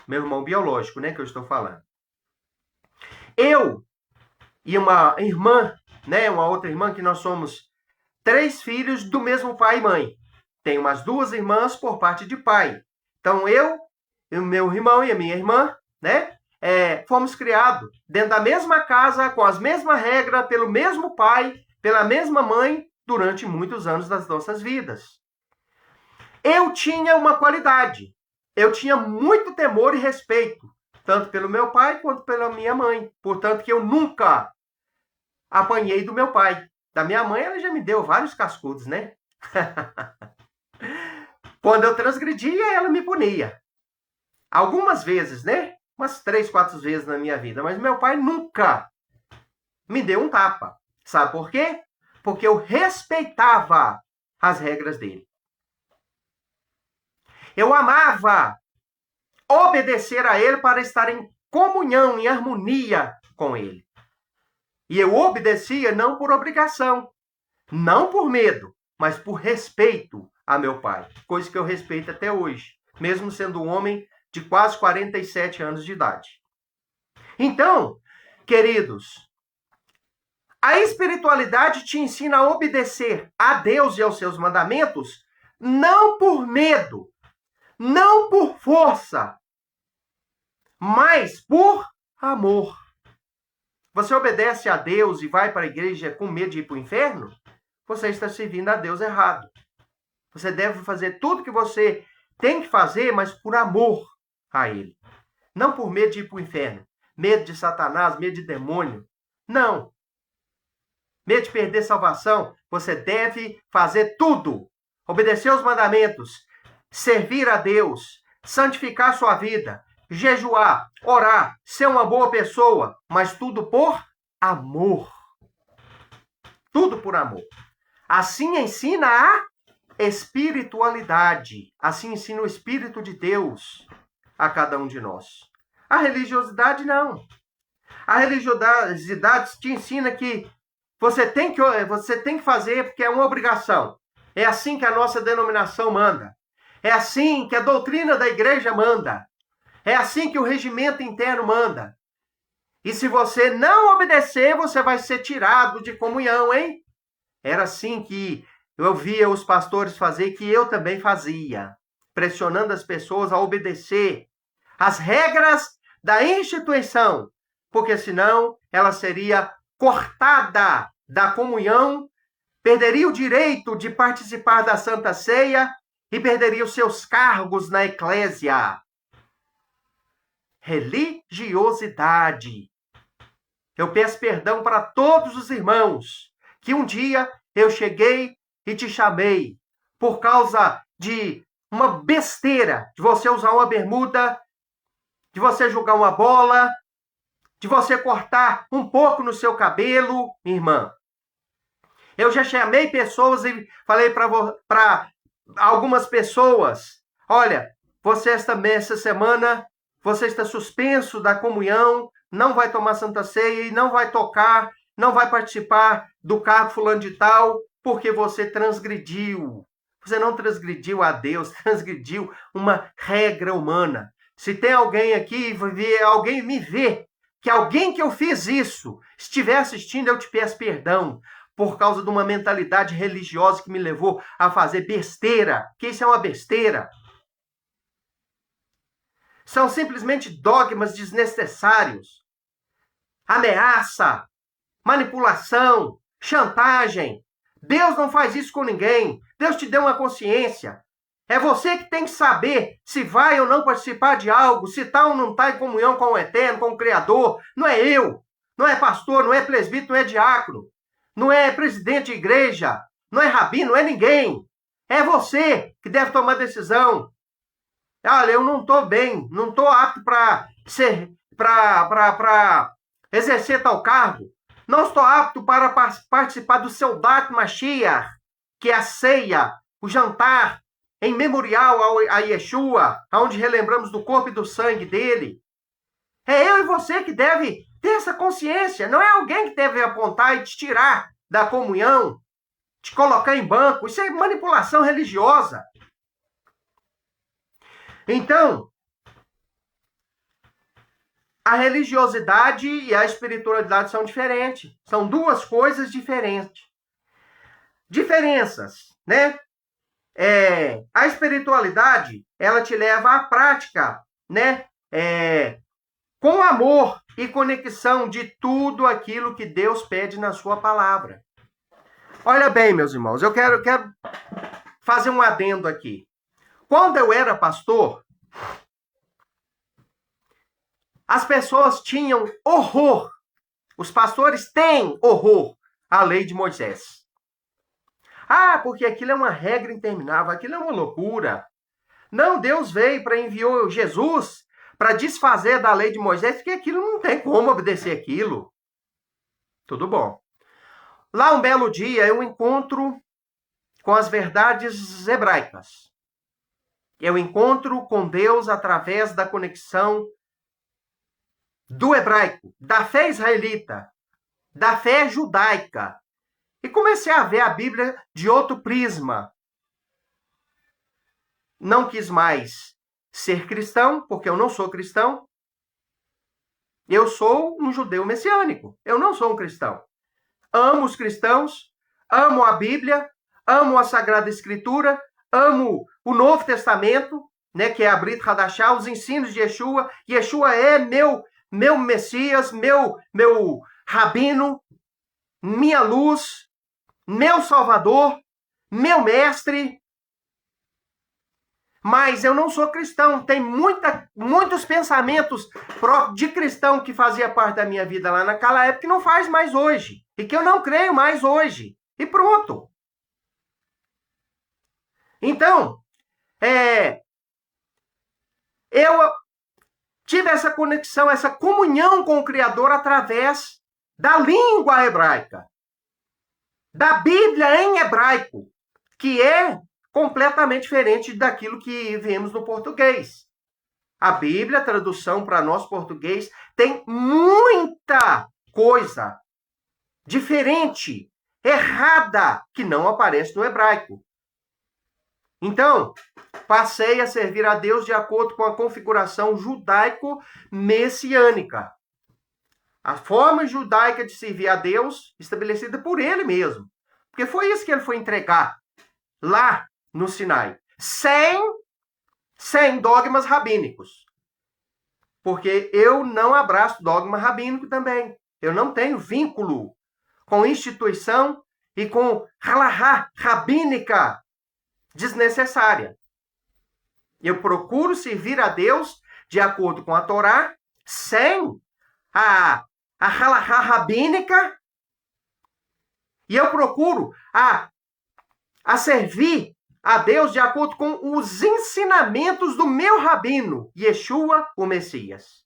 Meu irmão biológico, né, que eu estou falando. Eu e uma irmã, né, uma outra irmã, que nós somos 3 filhos do mesmo pai e mãe. Tenho umas 2 irmãs por parte de pai. Então eu, o meu irmão e a minha irmã, né, fomos criados dentro da mesma casa, com as mesmas regras, pelo mesmo pai, pela mesma mãe, durante muitos anos das nossas vidas. Eu tinha uma qualidade. Eu tinha muito temor e respeito, tanto pelo meu pai quanto pela minha mãe. Portanto, que eu nunca apanhei do meu pai. Da minha mãe, ela já me deu vários cascudos, né? Quando eu transgredia, ela me punia. Algumas vezes, né? Umas 3, 4 vezes na minha vida. Mas meu pai nunca me deu um tapa. Sabe por quê? Porque eu respeitava as regras dele. Eu amava obedecer a ele para estar em comunhão, em harmonia com ele. E eu obedecia não por obrigação, não por medo, mas por respeito a meu pai. Coisa que eu respeito até hoje, mesmo sendo um homem de quase 47 anos de idade. Então, queridos, a espiritualidade te ensina a obedecer a Deus e aos seus mandamentos, não por medo, não por força, mas por amor. Você obedece a Deus e vai para a igreja com medo de ir para o inferno? Você está servindo a Deus errado. Você deve fazer tudo que você tem que fazer, mas por amor a Ele. Não por medo de ir para o inferno. Medo de Satanás, medo de demônio. Não. Medo de perder salvação. Você deve fazer tudo. Obedecer os mandamentos. Servir a Deus. Santificar sua vida. Jejuar. Orar. Ser uma boa pessoa. Mas tudo por amor. Tudo por amor. Assim ensina a espiritualidade. Assim ensina o Espírito de Deus a cada um de nós. A religiosidade não. A religiosidade te ensina que você tem que fazer porque é uma obrigação. É assim que a nossa denominação manda. É assim que a doutrina da igreja manda. É assim que o regimento interno manda. E se você não obedecer, você vai ser tirado de comunhão, hein? Era assim que eu via os pastores fazer, que eu também fazia, pressionando as pessoas a obedecer às regras da instituição, porque senão ela seria cortada da comunhão, perderia o direito de participar da Santa Ceia e perderia os seus cargos na eclésia. Religiosidade. Eu peço perdão para todos os irmãos que um dia eu cheguei e te chamei por causa de uma besteira, de você usar uma bermuda, de você jogar uma bola, de você cortar um pouco no seu cabelo, irmã. Eu já chamei pessoas e falei para algumas pessoas, olha, você essa semana, você está suspenso da comunhão, não vai tomar Santa Ceia e não vai tocar, não vai participar do cargo fulano de tal, porque você transgrediu. Você não transgrediu a Deus, transgrediu uma regra humana. Se tem alguém aqui, alguém me vê, que alguém que eu fiz isso, estiver assistindo, eu te peço perdão, por causa de uma mentalidade religiosa que me levou a fazer besteira, que isso é uma besteira. São simplesmente dogmas desnecessários. Ameaça, manipulação, chantagem. Deus não faz isso com ninguém. Deus te deu uma consciência. É você que tem que saber se vai ou não participar de algo, se está ou não está em comunhão com o Eterno, com o Criador. Não é eu, não é pastor, não é presbítero, não é diácono, não é presidente de igreja, não é rabino, não é ninguém. É você que deve tomar decisão. Olha, eu não estou bem, não estou apto para exercer tal cargo. Não estou apto para participar do seu Dat Mashiach, que é a ceia, o jantar em memorial a Yeshua, onde relembramos do corpo e do sangue dele. É eu e você que deve ter essa consciência. Não é alguém que deve apontar e te tirar da comunhão, te colocar em banco. Isso é manipulação religiosa. Então, a religiosidade e a espiritualidade são diferentes. São duas coisas diferentes. Diferenças, né? A espiritualidade, ela te leva à prática, né? Com amor e conexão de tudo aquilo que Deus pede na sua palavra. Olha bem, meus irmãos, eu quero fazer um adendo aqui. Quando eu era pastor, as pessoas tinham horror. Os pastores têm horror à lei de Moisés. Ah, porque aquilo é uma regra interminável, aquilo é uma loucura. Não, Deus veio para enviar Jesus para desfazer da lei de Moisés, porque aquilo não tem como obedecer aquilo. Tudo bom. Lá um belo dia eu encontro com as verdades hebraicas. Eu encontro com Deus através da conexão do hebraico, da fé israelita, da fé judaica. E comecei a ver a Bíblia de outro prisma. Não quis mais ser cristão, porque eu não sou cristão. Eu sou um judeu messiânico. Eu não sou um cristão. Amo os cristãos, amo a Bíblia, amo a Sagrada Escritura, amo o Novo Testamento, né, que é a Brit Hadashah, os ensinos de Yeshua. Yeshua é meu Messias, meu rabino, minha luz, meu Salvador, meu mestre. Mas eu não sou cristão. Tem muitos pensamentos de cristão que fazia parte da minha vida lá naquela época que não faz mais hoje. E que eu não creio mais hoje. E pronto. Então, eu tive essa conexão, essa comunhão com o Criador através da língua hebraica. Da Bíblia em hebraico, que é completamente diferente daquilo que vemos no português. A Bíblia, a tradução para nós português, tem muita coisa diferente, errada, que não aparece no hebraico. Então, passei a servir a Deus de acordo com a configuração judaico-messiânica. A forma judaica de servir a Deus, estabelecida por ele mesmo. Porque foi isso que ele foi entregar lá no Sinai. Sem dogmas rabínicos. Porque eu não abraço dogma rabínico também. Eu não tenho vínculo com instituição e com halahá rabínica desnecessária. Eu procuro servir a Deus de acordo com a Torá, sem a halahá rabínica, e eu procuro a servir a Deus de acordo com os ensinamentos do meu rabino, Yeshua, o Messias.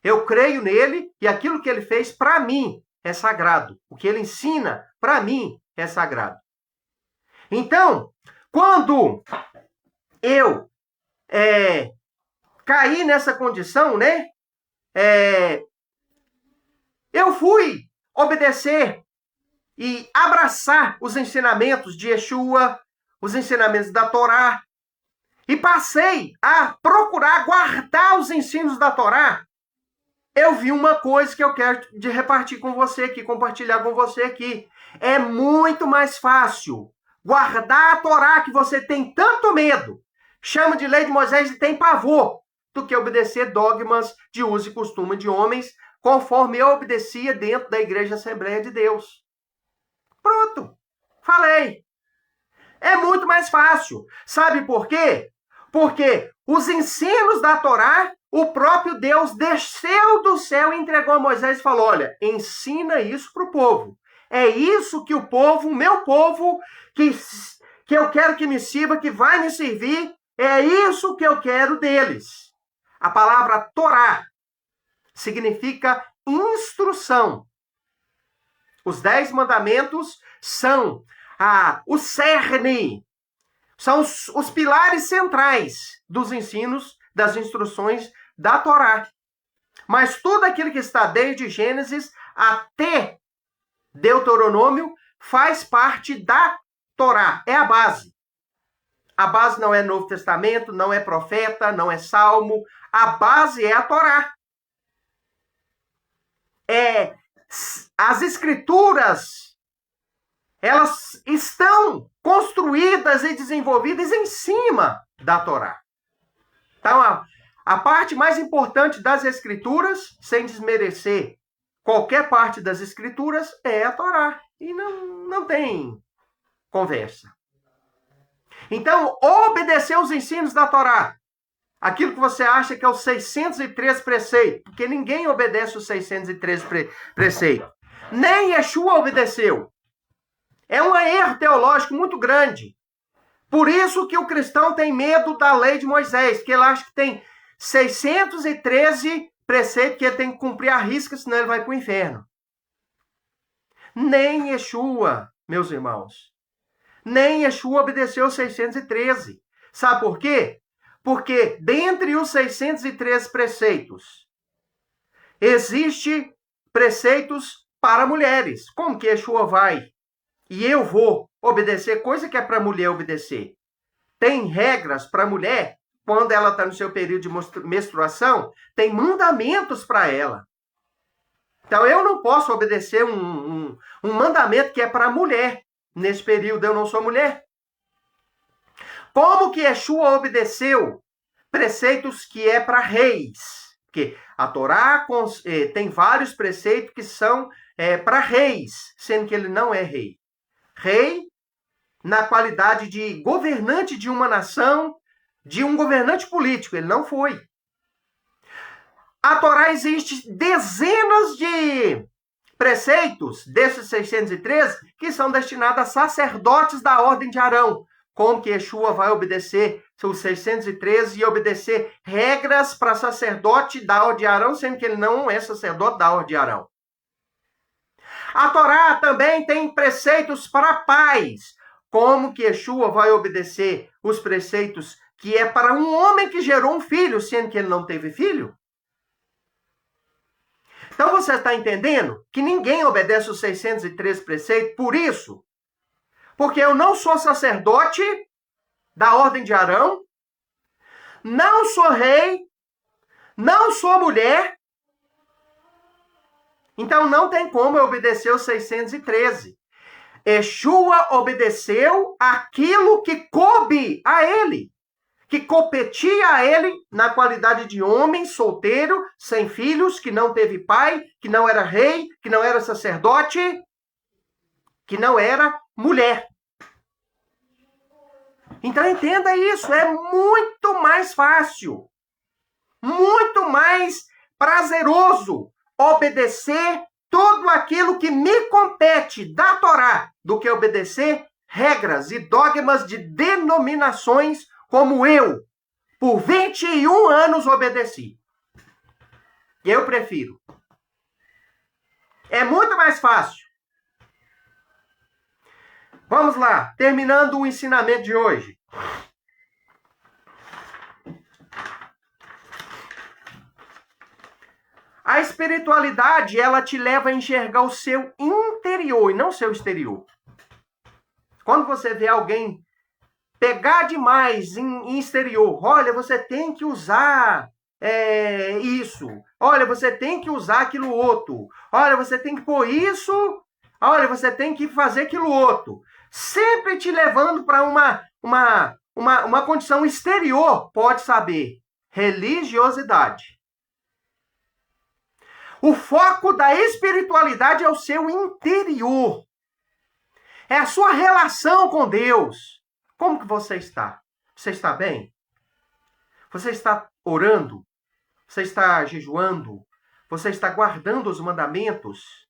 Eu creio nele e aquilo que ele fez para mim é sagrado. O que ele ensina para mim é sagrado. Então, quando eu caí nessa condição, né? Eu fui obedecer e abraçar os ensinamentos de Yeshua, os ensinamentos da Torá, e passei a procurar guardar os ensinos da Torá. Eu vi uma coisa que eu quero repartir com você aqui, compartilhar com você aqui. É muito mais fácil guardar a Torá, que você tem tanto medo, chama de lei de Moisés e tem pavor, do que obedecer dogmas de uso e costume de homens, conforme eu obedecia dentro da Igreja Assembleia de Deus. Pronto, falei. É muito mais fácil. Sabe por quê? Porque os ensinos da Torá, o próprio Deus desceu do céu e entregou a Moisés e falou: olha, ensina isso para o povo. É isso que o povo, o meu povo, que eu quero que me sirva, que vai me servir, é isso que eu quero deles. A palavra Torá significa instrução. Os 10 mandamentos são o cerne, são os pilares centrais dos ensinos, das instruções da Torá. Mas tudo aquilo que está desde Gênesis até Deuteronômio faz parte da Torá, é a base. A base não é Novo Testamento, não é profeta, não é Salmo, a base é a Torá. As escrituras, elas estão construídas e desenvolvidas em cima da Torá. Então, a parte mais importante das escrituras, sem desmerecer qualquer parte das escrituras, é a Torá. E não tem conversa. Então, obedecer os ensinos da Torá. Aquilo que você acha que é os 613 preceitos, porque ninguém obedece os 613 preceitos. Nem Yeshua obedeceu. É um erro teológico muito grande. Por isso que o cristão tem medo da lei de Moisés, porque ele acha que tem 613 preceitos que ele tem que cumprir à risca, senão ele vai para o inferno. Nem Yeshua, meus irmãos, nem Yeshua obedeceu os 613. Sabe por quê? Porque dentre os 613 preceitos, existe preceitos para mulheres. Como que Yeshua vai e eu vou obedecer coisa que é para mulher obedecer? Tem regras para mulher, quando ela está no seu período de menstruação, tem mandamentos para ela. Então eu não posso obedecer um mandamento que é para mulher. Nesse período eu não sou mulher. Como que Yeshua obedeceu preceitos que é para reis? Porque a Torá tem vários preceitos que são para reis, sendo que ele não é rei. Rei na qualidade de governante de uma nação, de um governante político. Ele não foi. A Torá existe dezenas de preceitos, desses 613, que são destinados a sacerdotes da ordem de Arão. Como que Yeshua vai obedecer os 613 e obedecer regras para sacerdote da ordem de Arão, sendo que ele não é sacerdote da ordem de Arão. A Torá também tem preceitos para pais. Como que Yeshua vai obedecer os preceitos que é para um homem que gerou um filho, sendo que ele não teve filho? Então você está entendendo que ninguém obedece os 613 preceitos por isso? Porque eu não sou sacerdote da ordem de Arão, não sou rei, não sou mulher, então não tem como eu obedecer os 613. Yeshua obedeceu aquilo que coube a ele, que competia a ele na qualidade de homem solteiro, sem filhos, que não teve pai, que não era rei, que não era sacerdote, que não era mulher. Então entenda isso, é muito mais fácil, muito mais prazeroso obedecer tudo aquilo que me compete da Torá do que obedecer regras e dogmas de denominações como eu, por 21 anos, obedeci. Eu prefiro. É muito mais fácil. Vamos lá, terminando o ensinamento de hoje. A espiritualidade, ela te leva a enxergar o seu interior e não o seu exterior. Quando você vê alguém pegar demais em exterior, olha, você tem que usar isso, olha, você tem que usar aquilo outro, olha, você tem que pôr isso, olha, você tem que fazer aquilo outro. Sempre te levando para uma condição exterior, pode saber, religiosidade. O foco da espiritualidade é o seu interior. É a sua relação com Deus. Como que você está? Você está bem? Você está orando? Você está jejuando? Você está guardando os mandamentos?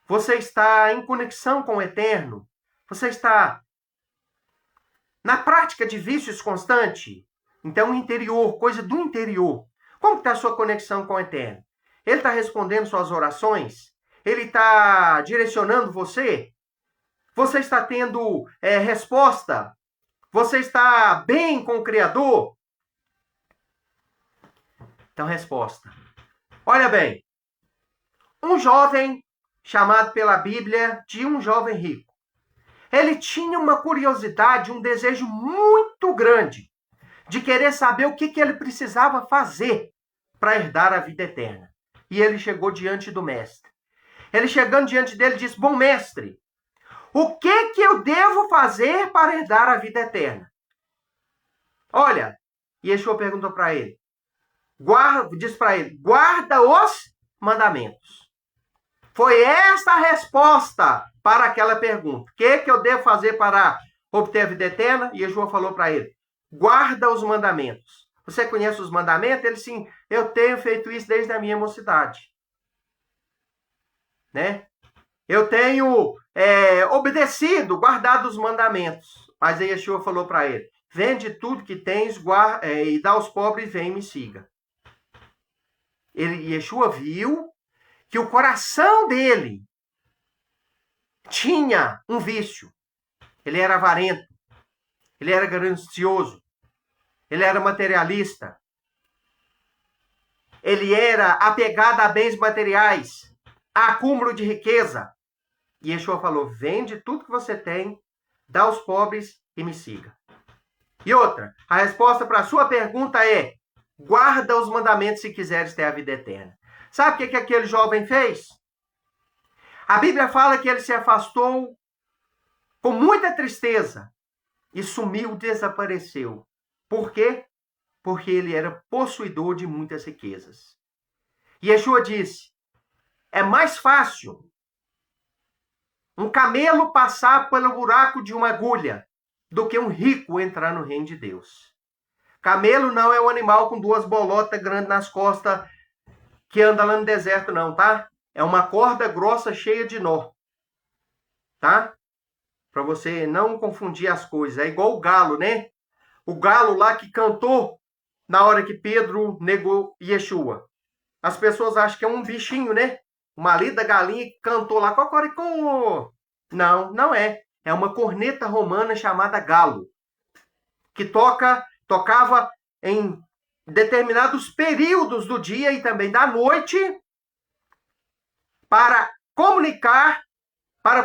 Você está em conexão com o Eterno? Você está na prática de vícios constante? Então, interior, coisa do interior. Como está a sua conexão com o Eterno? Ele está respondendo suas orações? Ele está direcionando você? Você está tendo resposta? Você está bem com o Criador? Então, resposta. Olha bem, um jovem chamado pela Bíblia de um jovem rico. Ele tinha uma curiosidade, um desejo muito grande de querer saber o que ele precisava fazer para herdar a vida eterna. E ele chegou diante do mestre. Ele chegando diante dele disse: bom mestre, o que eu devo fazer para herdar a vida eterna? Olha, Yeshua perguntou para ele, diz para ele, guarda os mandamentos. Foi esta a resposta para aquela pergunta. O que eu devo fazer para obter a vida eterna? E Yeshua falou para ele, guarda os mandamentos. Você conhece os mandamentos? Ele sim, eu tenho feito isso desde a minha mocidade. Né? Eu tenho obedecido, guardado os mandamentos. Mas aí Yeshua falou para ele, vende tudo que tens e dá aos pobres e vem e me siga. Yeshua viu que o coração dele tinha um vício. Ele era avarento, ele era ganancioso, ele era materialista, ele era apegado a bens materiais, a acúmulo de riqueza. E Yeshua falou, vende tudo que você tem, dá aos pobres e me siga. E outra, a resposta para a sua pergunta é, guarda os mandamentos se quiseres ter a vida eterna. Sabe o que aquele jovem fez? A Bíblia fala que ele se afastou com muita tristeza e sumiu, desapareceu. Por quê? Porque ele era possuidor de muitas riquezas. E Yeshua disse, é mais fácil um camelo passar pelo buraco de uma agulha do que um rico entrar no reino de Deus. Camelo não é um animal com duas bolotas grandes nas costas que anda lá no deserto, não, tá? É uma corda grossa cheia de nó. Tá? Para você não confundir as coisas. É igual o galo, né? O galo lá que cantou na hora que Pedro negou Yeshua. As pessoas acham que é um bichinho, né? Uma lida galinha que cantou lá, cocoricó. Não, não é. É uma corneta romana chamada galo. Que tocava em determinados períodos do dia e também da noite para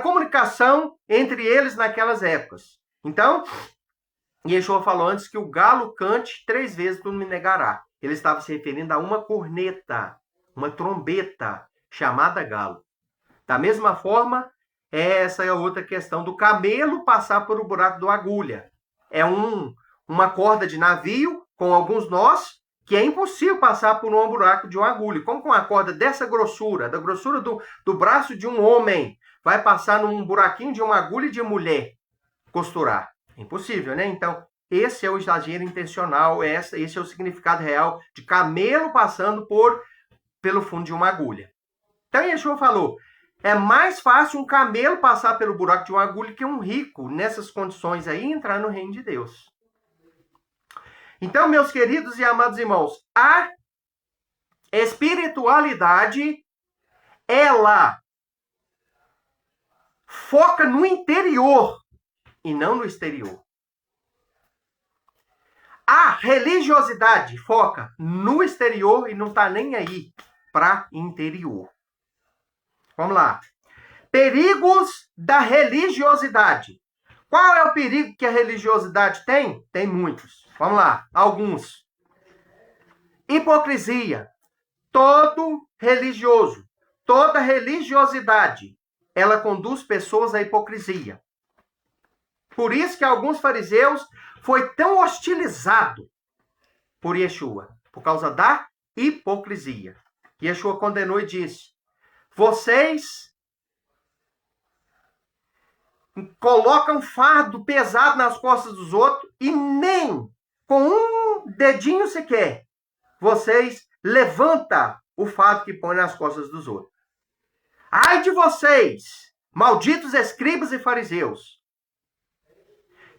comunicação entre eles naquelas épocas. Então, Yeshua falou antes que o galo cante 3 vezes, tu me negará. Ele estava se referindo a uma corneta, uma trombeta chamada galo. Da mesma forma, essa é a outra questão do camelo passar por o buraco da agulha. É uma corda de navio com alguns nós que é impossível passar por um buraco de uma agulha. Como com uma corda dessa grossura, da grossura do braço de um homem, vai passar num buraquinho de uma agulha de mulher costurar? É impossível, né? Então, esse é o exagero intencional, esse é o significado real de camelo passando pelo fundo de uma agulha. Então, Yeshua falou, é mais fácil um camelo passar pelo buraco de uma agulha que um rico, nessas condições aí, entrar no reino de Deus. Então, meus queridos e amados irmãos, a espiritualidade, ela foca no interior e não no exterior. A religiosidade foca no exterior e não está nem aí para interior. Vamos lá. Perigos da religiosidade. Qual é o perigo que a religiosidade tem? Tem muitos. Vamos lá, alguns. Hipocrisia. Todo religioso, toda religiosidade, ela conduz pessoas à hipocrisia. Por isso que alguns fariseus foi tão hostilizado por Yeshua, por causa da hipocrisia. Yeshua condenou e disse, vocês coloca um fardo pesado nas costas dos outros e nem com um dedinho sequer vocês levantam o fardo que põe nas costas dos outros. Ai de vocês, malditos escribas e fariseus,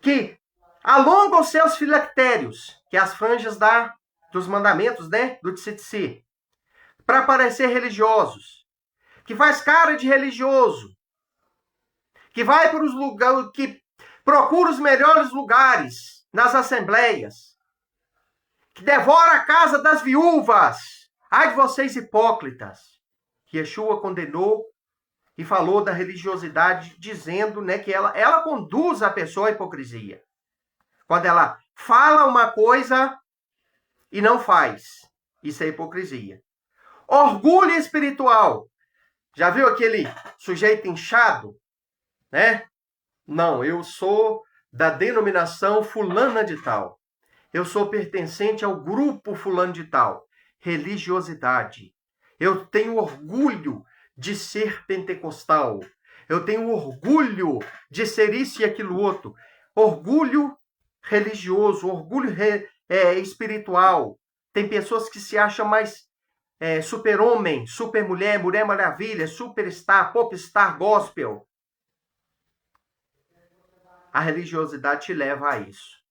que alongam os seus filactérios, que é as franjas dos mandamentos, né, do tzitzit, para parecer religiosos, que faz cara de religioso, que vai para os lugares, que procura os melhores lugares nas assembleias, que devora a casa das viúvas. Ai de vocês hipócritas. Que Yeshua condenou e falou da religiosidade, dizendo, né, que ela conduz a pessoa à hipocrisia. Quando ela fala uma coisa e não faz. Isso é hipocrisia. Orgulho espiritual. Já viu aquele sujeito inchado? Né? Não, eu sou da denominação fulana de tal. Eu sou pertencente ao grupo fulano de tal. Religiosidade. Eu tenho orgulho de ser pentecostal. Eu tenho orgulho de ser isso e aquilo outro. Orgulho religioso, orgulho espiritual. Tem pessoas que se acham mais super-homem, super-mulher, mulher maravilha, superstar, popstar, gospel. A religiosidade te leva a isso.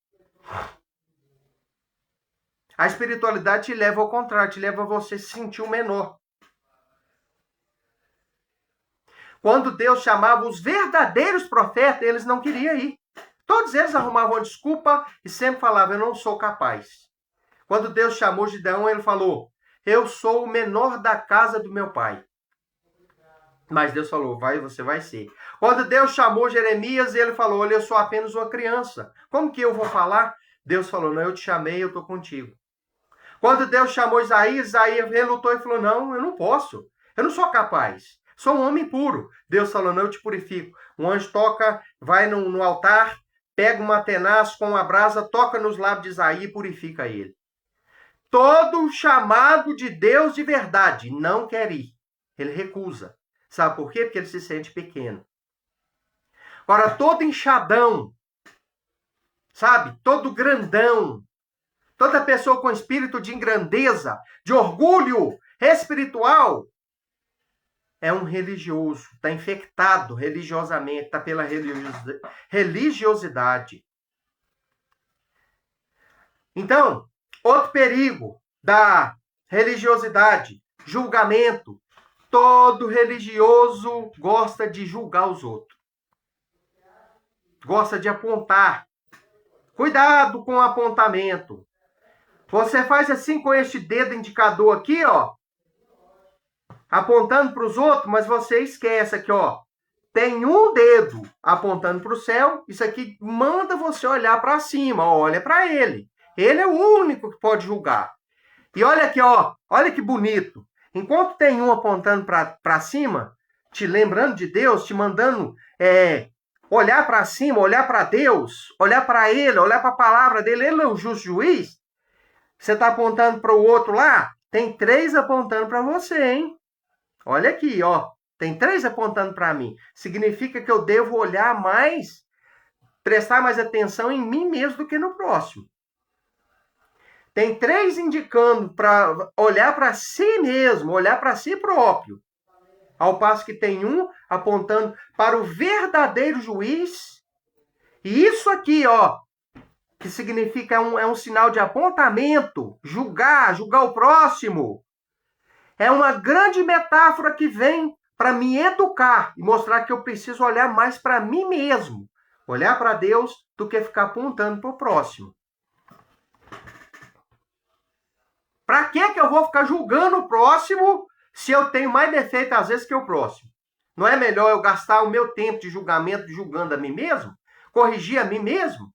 A espiritualidade te leva ao contrário, te leva a você se sentir o menor. Quando Deus chamava os verdadeiros profetas, eles não queriam ir. Todos eles arrumavam desculpa e sempre falavam, eu não sou capaz. Quando Deus chamou Gideão, ele falou, eu sou o menor da casa do meu pai. Mas Deus falou, você vai ser. Quando Deus chamou Jeremias, ele falou, olha, eu sou apenas uma criança. Como que eu vou falar? Deus falou, não, eu te chamei, eu estou contigo. Quando Deus chamou Isaías relutou e falou, não, eu não posso. Eu não sou capaz. Sou um homem puro. Deus falou, não, eu te purifico. Um anjo vai no altar, pega uma tenaz com uma brasa, toca nos lábios de Isaías e purifica ele. Todo chamado de Deus de verdade não quer ir. Ele recusa. Sabe por quê? Porque ele se sente pequeno. Agora, todo inchadão, sabe? Todo grandão, toda pessoa com espírito de grandeza, de orgulho espiritual, é um religioso, está infectado religiosamente, está pela religiosidade. Então, outro perigo da religiosidade, julgamento. Todo religioso gosta de julgar os outros. Gosta de apontar. Cuidado com o apontamento. Você faz assim com este dedo indicador aqui, ó, apontando para os outros, mas você esquece aqui, ó. Tem um dedo apontando para o céu, isso aqui manda você olhar para cima, ó, olha para ele. Ele é o único que pode julgar. E olha aqui, ó, olha que bonito. Enquanto tem um apontando para cima, te lembrando de Deus, te mandando olhar para cima, olhar para Deus, olhar para Ele, olhar para a palavra dele, Ele é o justo juiz. Você está apontando para o outro lá, tem 3 apontando para você, hein? Olha aqui, ó, tem 3 apontando para mim. Significa que eu devo olhar mais, prestar mais atenção em mim mesmo do que no próximo. Tem 3 indicando para olhar para si mesmo, olhar para si próprio. Ao passo que tem um apontando para o verdadeiro juiz. E isso aqui, ó, que significa é um sinal de apontamento, julgar o próximo. É uma grande metáfora que vem para me educar e mostrar que eu preciso olhar mais para mim mesmo. Olhar para Deus do que ficar apontando para o próximo. Para que eu vou ficar julgando o próximo se eu tenho mais defeito às vezes que o próximo? Não é melhor eu gastar o meu tempo de julgamento julgando a mim mesmo? Corrigir a mim mesmo?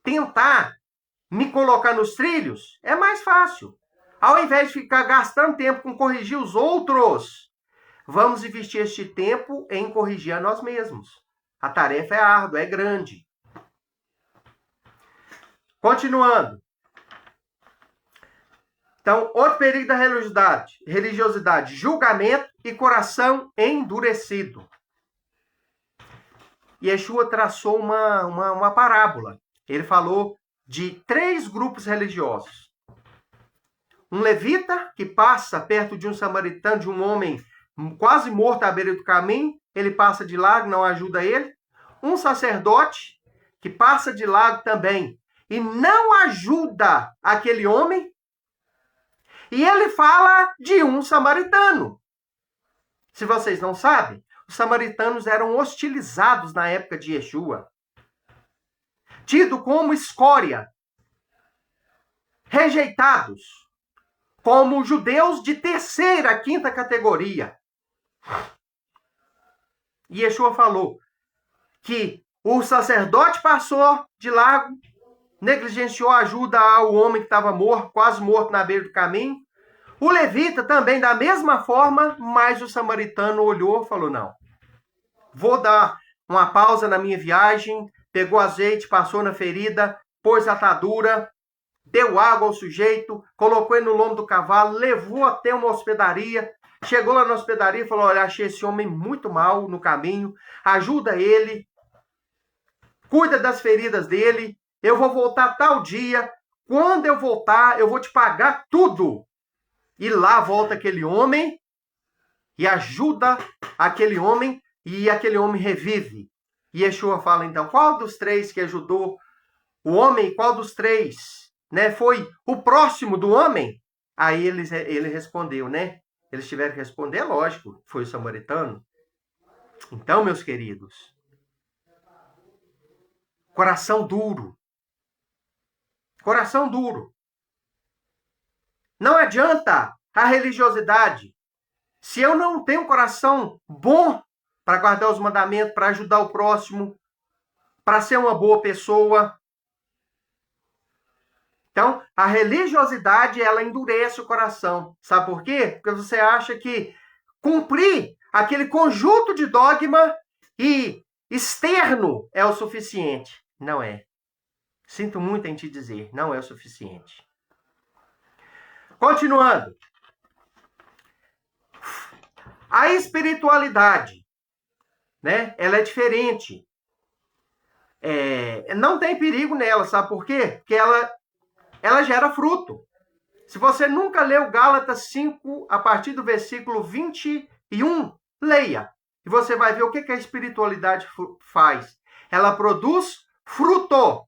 Tentar me colocar nos trilhos? É mais fácil. Ao invés de ficar gastando tempo com corrigir os outros, vamos investir este tempo em corrigir a nós mesmos. A tarefa é árdua, é grande. Continuando. Então, outro perigo da religiosidade, julgamento e coração endurecido. Yeshua traçou uma parábola. Ele falou de 3 grupos religiosos. Um levita que passa perto de um samaritano, de um homem quase morto à beira do caminho, ele passa de lado, não ajuda ele. Um sacerdote que passa de lado também e não ajuda aquele homem. E ele fala de um samaritano. Se vocês não sabem, os samaritanos eram hostilizados na época de Yeshua, tido como escória, rejeitados, como judeus de terceira, quinta categoria. E Yeshua falou que o sacerdote passou de largo, negligenciou a ajuda ao homem que estava morto, quase morto na beira do caminho. O levita também da mesma forma, mas o samaritano olhou e falou, não, vou dar uma pausa na minha viagem, pegou azeite, passou na ferida, pôs atadura, deu água ao sujeito, colocou ele no lombo do cavalo, levou até uma hospedaria, chegou lá na hospedaria e falou, olha, achei esse homem muito mal no caminho, ajuda ele, cuida das feridas dele, eu vou voltar tal dia, quando eu voltar, eu vou te pagar tudo. E lá volta aquele homem e ajuda aquele homem e aquele homem revive. E Yeshua fala então, qual dos 3 que ajudou o homem, qual dos 3, né, foi o próximo do homem? Aí ele respondeu, né? Eles tiveram que responder, lógico, foi o samaritano. Então, meus queridos, coração duro. Coração duro. Não adianta a religiosidade. Se eu não tenho um coração bom para guardar os mandamentos, para ajudar o próximo, para ser uma boa pessoa. Então, a religiosidade, ela endurece o coração. Sabe por quê? Porque você acha que cumprir aquele conjunto de dogma e externo é o suficiente. Não é. Sinto muito em te dizer, não é o suficiente. Continuando. A espiritualidade, né? Ela é diferente. Não tem perigo nela, sabe por quê? Porque ela gera fruto. Se você nunca leu Gálatas 5, a partir do versículo 21, leia. E você vai ver o que a espiritualidade faz. Ela produz fruto.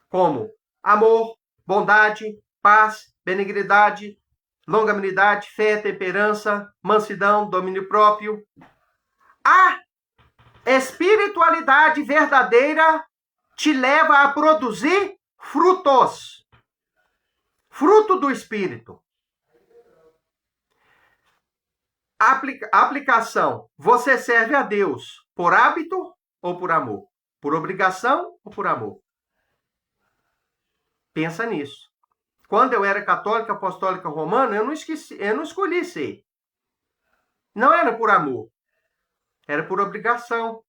Como amor, bondade, paz, benignidade, longanimidade, fé, temperança, mansidão, domínio próprio. A espiritualidade verdadeira te leva a produzir frutos. Fruto do Espírito. Aplicação. Você serve a Deus por hábito ou por amor? Por obrigação ou por amor? Pensa nisso. Quando eu era católica, apostólica, romana, eu não escolhi ser. Não era por amor. Era por obrigação.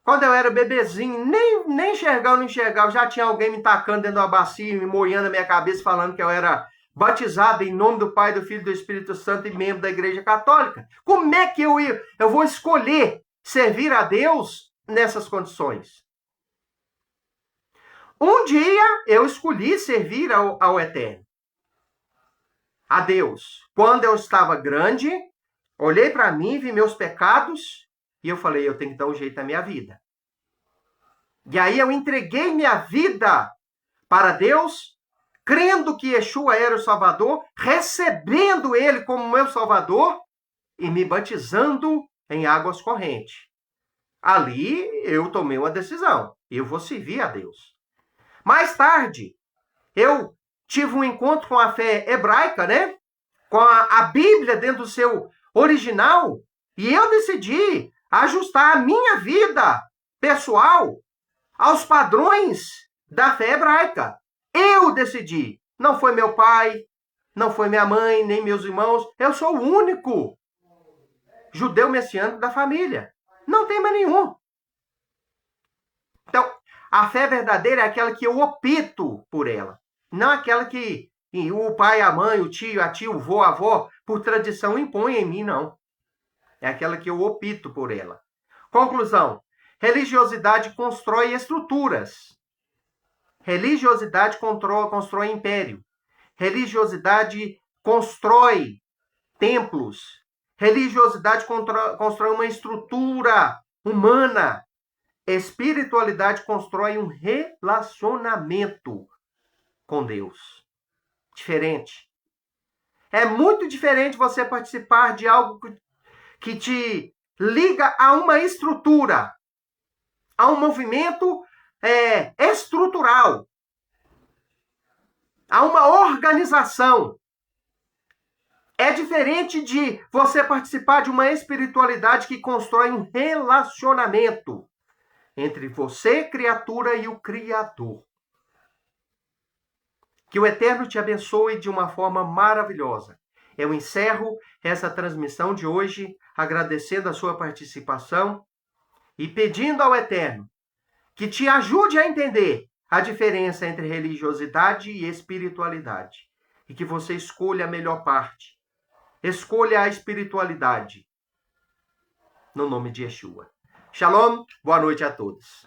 Quando eu era bebezinho, nem enxergava, já tinha alguém me tacando dentro da bacia, me moendo a minha cabeça, falando que eu era batizado em nome do Pai, do Filho e do Espírito Santo e membro da Igreja Católica. Como é que eu vou escolher servir a Deus nessas condições? Um dia eu escolhi servir ao Eterno, a Deus. Quando eu estava grande, olhei para mim, vi meus pecados e eu falei, eu tenho que dar um jeito na minha vida. E aí eu entreguei minha vida para Deus, crendo que Yeshua era o Salvador, recebendo Ele como meu Salvador e me batizando em águas correntes. Ali eu tomei uma decisão, eu vou servir a Deus. Mais tarde, eu tive um encontro com a fé hebraica, né? Com a Bíblia dentro do seu original, e eu decidi ajustar a minha vida pessoal aos padrões da fé hebraica. Eu decidi. Não foi meu pai, não foi minha mãe, nem meus irmãos. Eu sou o único judeu messiânico da família. Não tem mais nenhum. Então, a fé verdadeira é aquela que eu opto por ela. Não aquela que o pai, a mãe, o tio, a tia, o vô, a avó, por tradição impõe em mim, não. É aquela que eu opto por ela. Conclusão. Religiosidade constrói estruturas. Religiosidade constrói império. Religiosidade constrói templos. Religiosidade constrói uma estrutura humana. Espiritualidade constrói um relacionamento com Deus. Diferente. É muito diferente você participar de algo que te liga a uma estrutura, a um movimento estrutural, a uma organização. É diferente de você participar de uma espiritualidade que constrói um relacionamento entre você, criatura, e o Criador. Que o Eterno te abençoe de uma forma maravilhosa. Eu encerro essa transmissão de hoje agradecendo a sua participação e pedindo ao Eterno que te ajude a entender a diferença entre religiosidade e espiritualidade. E que você escolha a melhor parte. Escolha a espiritualidade. No nome de Yeshua. Shalom, boa noite a todos.